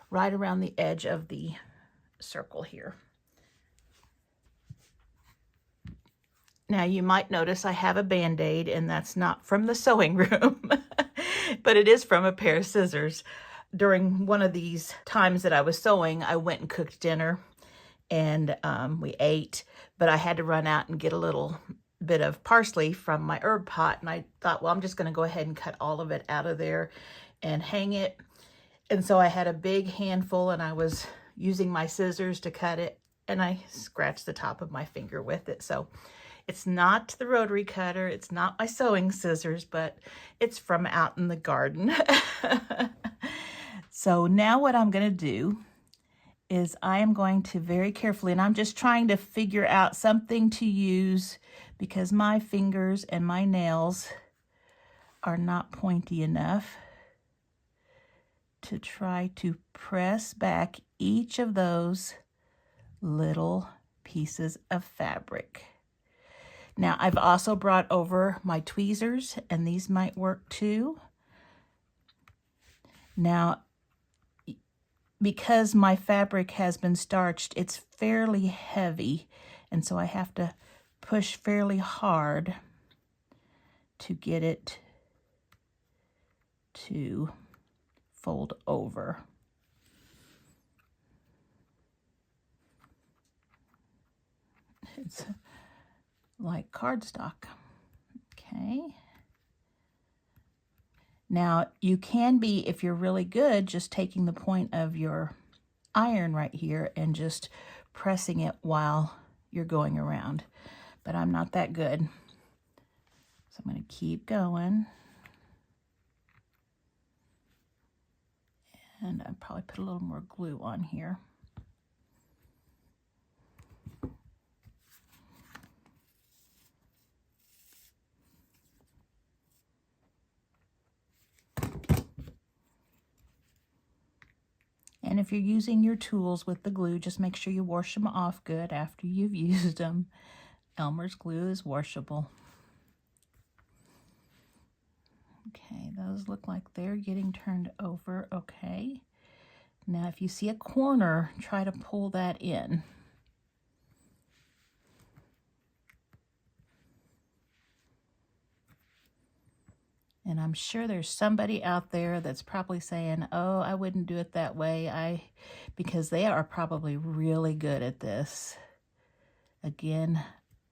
right around the edge of the circle here. Now you might notice I have a Band-Aid, and that's not from the sewing room, but it is from a pair of scissors. During one of these times that I was sewing, I went and cooked dinner, and we ate, but I had to run out and get a little bit of parsley from my herb pot, and I thought, well, I'm just going to go ahead and cut all of it out of there and hang it. And so I had a big handful, and I was using my scissors to cut it, and I scratched the top of my finger with it. So it's not the rotary cutter, it's not my sewing scissors, but it's from out in the garden. So now what I'm going to do is I am going to very carefully, and I'm just trying to figure out something to use because my fingers and my nails are not pointy enough, to try to press back each of those little pieces of fabric. Now, I've also brought over my tweezers, and these might work too. Now, because my fabric has been starched, it's fairly heavy, and so I have to push fairly hard to get it to fold over. It's like cardstock. Okay. Now, you can be, if you're really good, just taking the point of your iron right here and just pressing it while you're going around. But I'm not that good. So I'm going to keep going. And I'll probably put a little more glue on here. And if you're using your tools with the glue, just make sure you wash them off good after you've used them. Elmer's glue is washable. Okay, those look like they're getting turned over. Okay. Now, if you see a corner, try to pull that in. And I'm sure there's somebody out there that's probably saying, oh, I wouldn't do it that way, because they are probably really good at this. Again,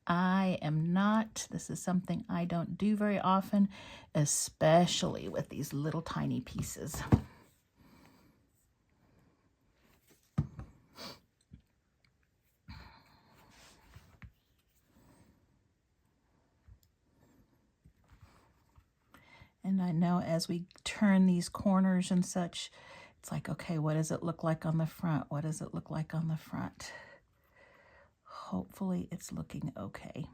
I am not. This is something I don't do very often, especially with these little tiny pieces. And I know as we turn these corners and such, it's like, okay, what does it look like on the front? What does it look like on the front? Hopefully it's looking okay.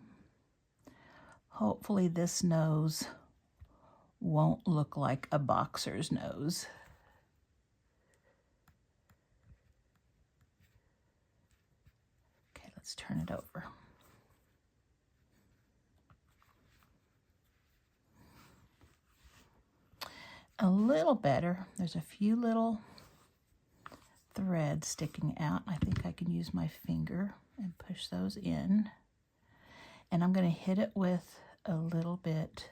Hopefully this nose won't look like a boxer's nose. Okay, let's turn it over. A little better. There's a few little threads sticking out. I think I can use my finger and push those in. And I'm going to hit it with a little bit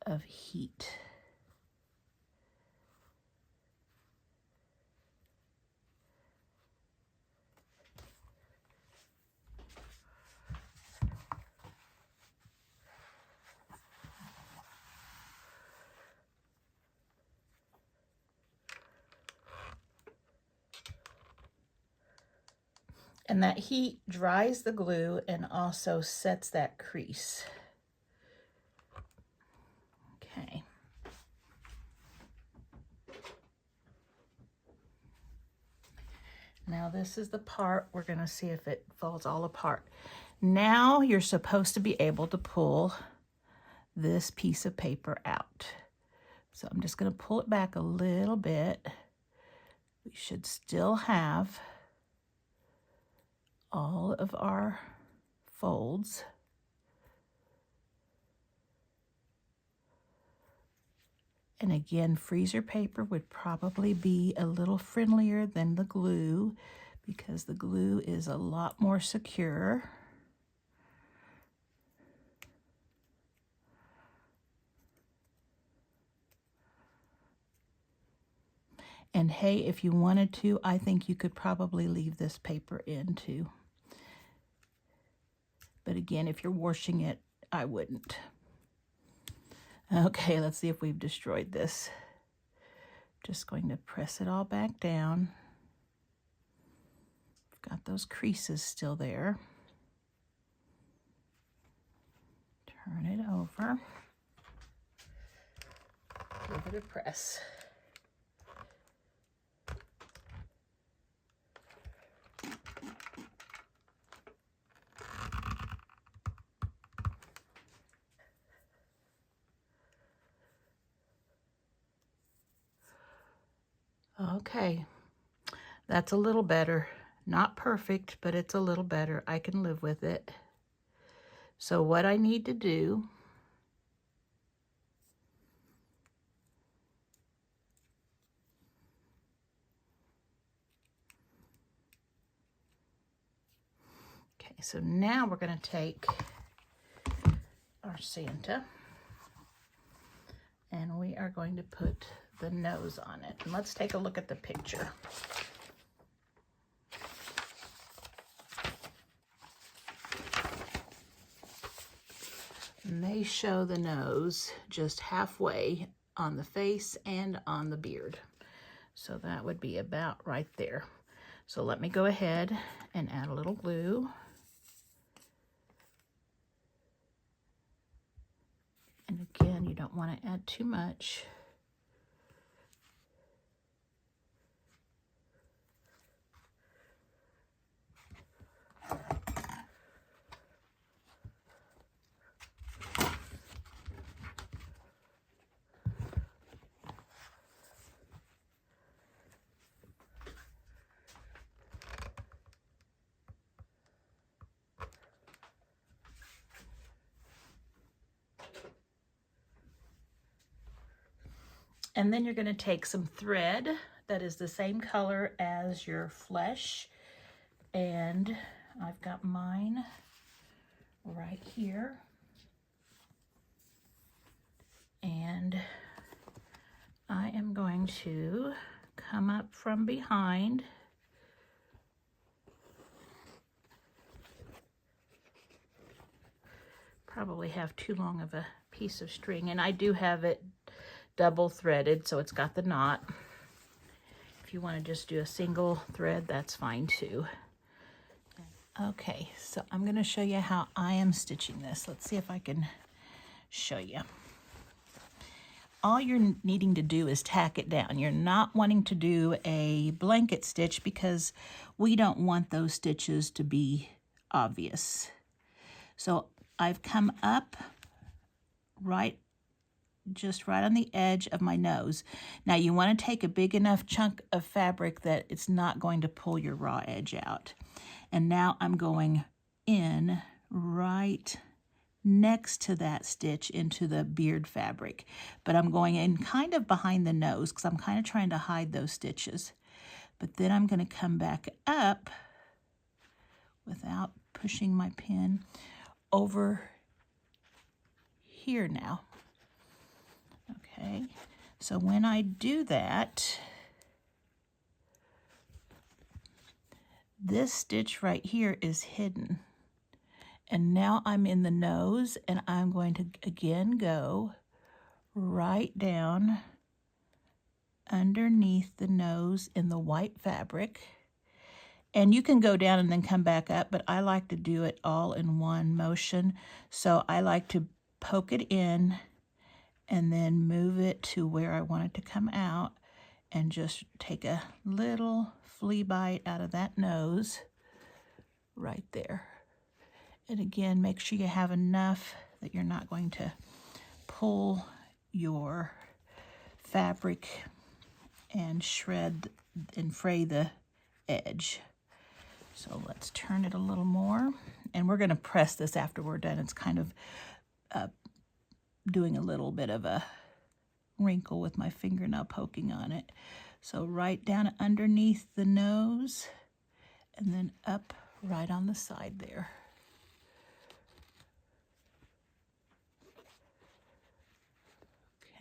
of heat. And that heat dries the glue and also sets that crease. Okay. Now this is the part we're going to see if it falls all apart. Now you're supposed to be able to pull this piece of paper out. So I'm just going to pull it back a little bit. We should still have all of our folds. And again, freezer paper would probably be a little friendlier than the glue because the glue is a lot more secure. And hey, if you wanted to, I think you could probably leave this paper in too. But again, if you're washing it, I wouldn't. Okay, let's see if we've destroyed this. Just going to press it all back down. Got those creases still there. Turn it over. Give it a press. Okay, that's a little better. Not perfect, but it's a little better. I can live with it. So what I need to do okay, so now we're going to take our Santa and we are going to put the nose on it. And let's take a look at the picture. And they show the nose just halfway on the face and on the beard. So that would be about right there. So let me go ahead and add a little glue. And again, you don't want to add too much. And then you're going to take some thread that is the same color as your flesh. And I've got mine right here. And I am going to come up from behind. Probably have too long of a piece of string, and I do have it double threaded, so it's got the knot. If you want to just do a single thread, that's fine too. Okay, so I'm going to show you how I am stitching this. Let's see if I can show you. All you're needing to do is tack it down. You're not wanting to do a blanket stitch because we don't want those stitches to be obvious. So I've come up just right on the edge of my nose. Now you want to take a big enough chunk of fabric that it's not going to pull your raw edge out. And now I'm going in right next to that stitch into the beard fabric. But I'm going in kind of behind the nose because I'm kind of trying to hide those stitches. But then I'm going to come back up without pushing my pin over here now. Okay, so when I do that, this stitch right here is hidden. And now I'm in the nose, and I'm going to again go right down underneath the nose in the white fabric. And you can go down and then come back up, but I like to do it all in one motion. So I like to poke it in and then move it to where I want it to come out and just take a little flea bite out of that nose right there. And again, make sure you have enough that you're not going to pull your fabric and shred and fray the edge. So let's turn it a little more. And we're going to press this after we're done. It's kind of doing a little bit of a wrinkle with my fingernail poking on it. So right down underneath the nose and then up right on the side there.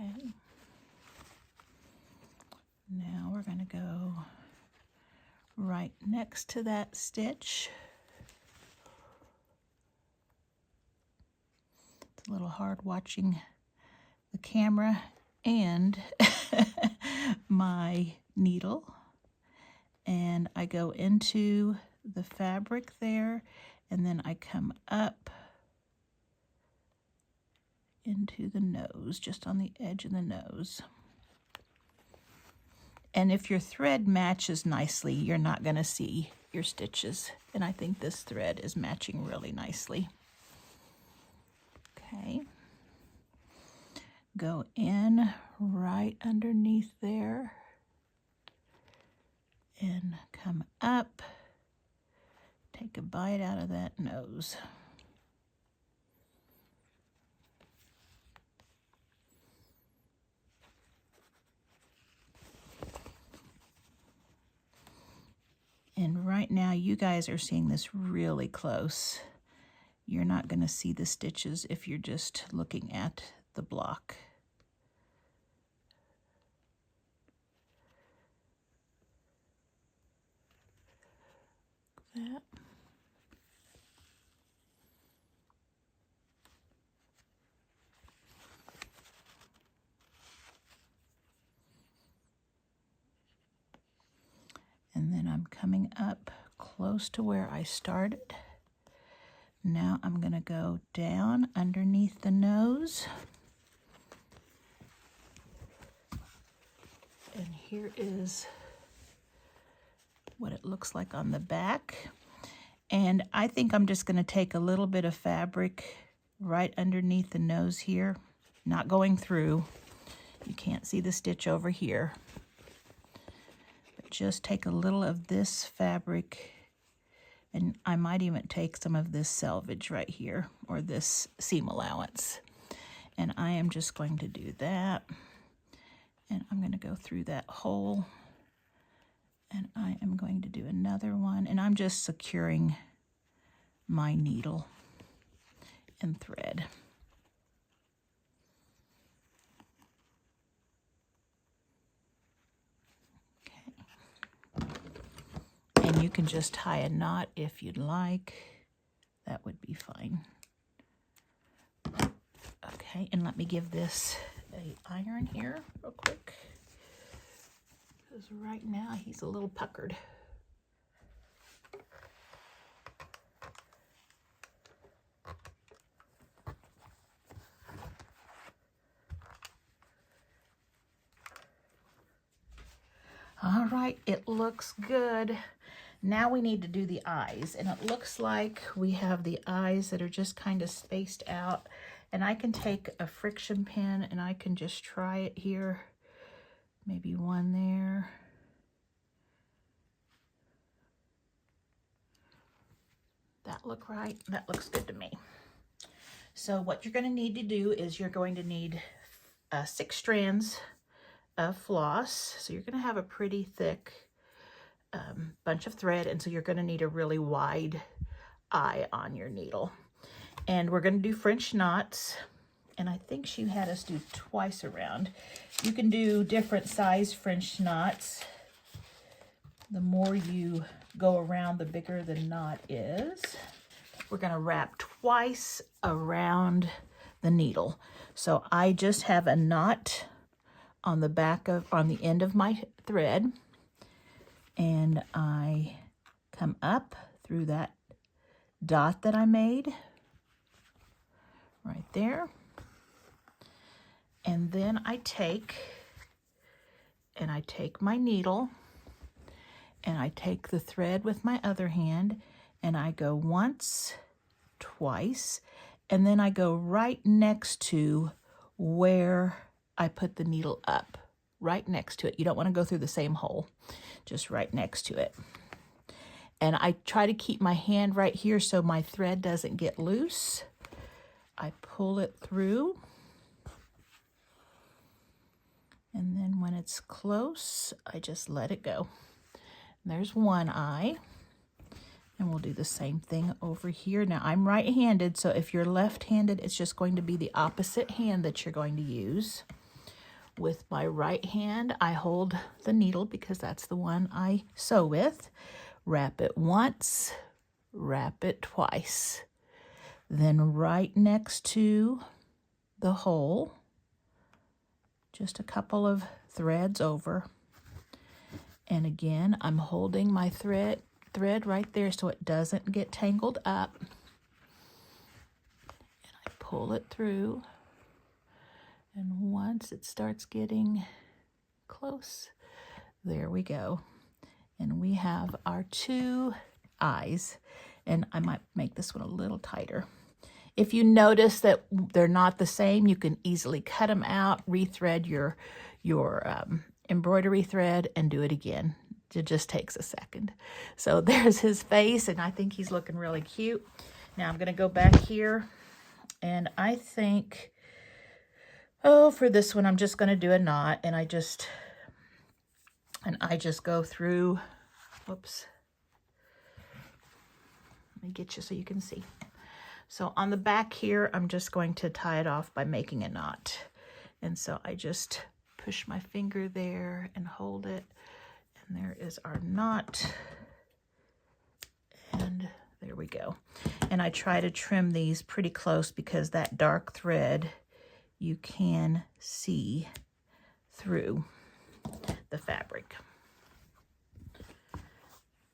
Okay. Now we're going to go right next to that stitch. It's a little hard watching the camera and my needle. And I go into the fabric there, and then I come up into the nose, just on the edge of the nose. And if your thread matches nicely, you're not going to see your stitches. And I think this thread is matching really nicely. Okay. Go in right underneath there and come up. Take a bite out of that nose. And right now you guys are seeing this really close. You're not going to see the stitches if you're just looking at the block. That. And then I'm coming up close to where I started. Now I'm going to go down underneath the nose. And here is what it looks like on the back. And I think I'm just going to take a little bit of fabric right underneath the nose here, not going through. You can't see the stitch over here. But just take a little of this fabric, and I might even take some of this selvage right here, or this seam allowance. And I am just going to do that. And I'm going to go through that hole. And I am going to do another one. And I'm just securing my needle and thread. Okay. And you can just tie a knot if you'd like. That would be fine. Okay, and let me give this an iron here real quick. Because right now he's a little puckered. All right, it looks good. Now we need to do the eyes, and it looks like we have the eyes that are just kind of spaced out. And I can take a friction pin and I can just try it here. Maybe one there. That look right? That looks good to me. So what you're going to need to do is you're going to need 6 strands of floss. So you're going to have a pretty thick bunch of thread, and so you're going to need a really wide eye on your needle. And we're going to do French knots, and I think she had us do twice around. You can do different size French knots. The more you go around, the bigger the knot is. We're going to wrap twice around the needle. So I just have a knot on the end of my thread, and I come up through that dot that I made right there. And then I take my needle and I take the thread with my other hand and I go once, twice, and then I go right next to where I put the needle up, right next to it. You don't want to go through the same hole, just right next to it. And I try to keep my hand right here so my thread doesn't get loose. I pull it through. And then when it's close, I just let it go. And there's one eye. And we'll do the same thing over here. Now I'm right-handed, so if you're left-handed, it's just going to be the opposite hand that you're going to use. With my right hand, I hold the needle because that's the one I sew with. Wrap it once, wrap it twice. Then right next to the hole, just a couple of threads over. And again, I'm holding my thread right there so it doesn't get tangled up. And I pull it through. And once it starts getting close, there we go. And we have our 2 eyes. And I might make this one a little tighter. If you notice that they're not the same, you can easily cut them out, rethread your embroidery thread, and do it again. It just takes a second. So there's his face, and I think he's looking really cute. Now I'm going to go back here, and I think, for this one, I'm just going to do a knot, and I just go through, whoops. Let me get you so you can see. So on the back here, I'm just going to tie it off by making a knot. And so I just push my finger there and hold it. And there is our knot. And there we go. And I try to trim these pretty close because that dark thread, you can see through the fabric.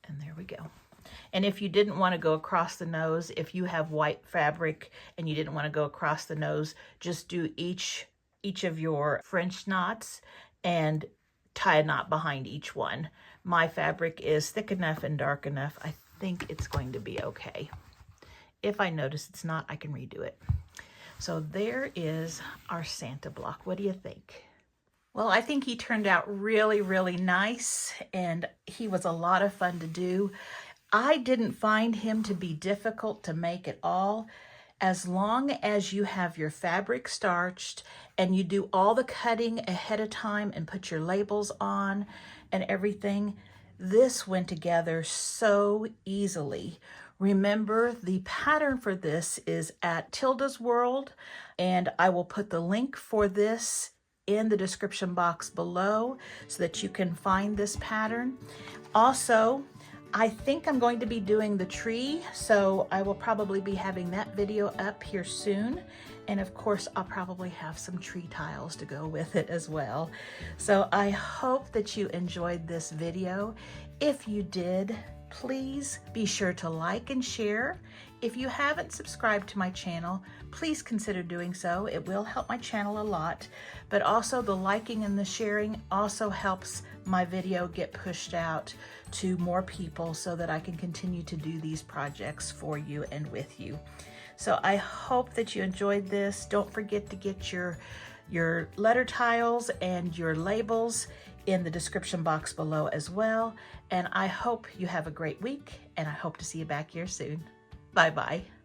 And there we go. And if you didn't want to go across the nose, if you have white fabric and you didn't want to go across the nose, just do each of your French knots and tie a knot behind each one. My fabric is thick enough and dark enough. I think it's going to be okay. If I notice it's not, I can redo it. So there is our Santa block. What do you think? Well, I think he turned out really, really nice, and he was a lot of fun to do. I didn't find him to be difficult to make at all. As long as you have your fabric starched and you do all the cutting ahead of time and put your labels on and everything, this went together so easily. Remember, the pattern for this is at Tilda's World, and I will put the link for this in the description box below so that you can find this pattern. Also, I think I'm going to be doing the tree, so I will probably be having that video up here soon. And of course, I'll probably have some tree tiles to go with it as well. So I hope that you enjoyed this video. If you did, please be sure to like and share. If you haven't subscribed to my channel, please consider doing so. It will help my channel a lot, but also the liking and the sharing also helps my video get pushed out to more people so that I can continue to do these projects for you and with you. So I hope that you enjoyed this. Don't forget to get your letter tiles and your labels in the description box below as well. And I hope you have a great week, and I hope to see you back here soon. Bye-bye.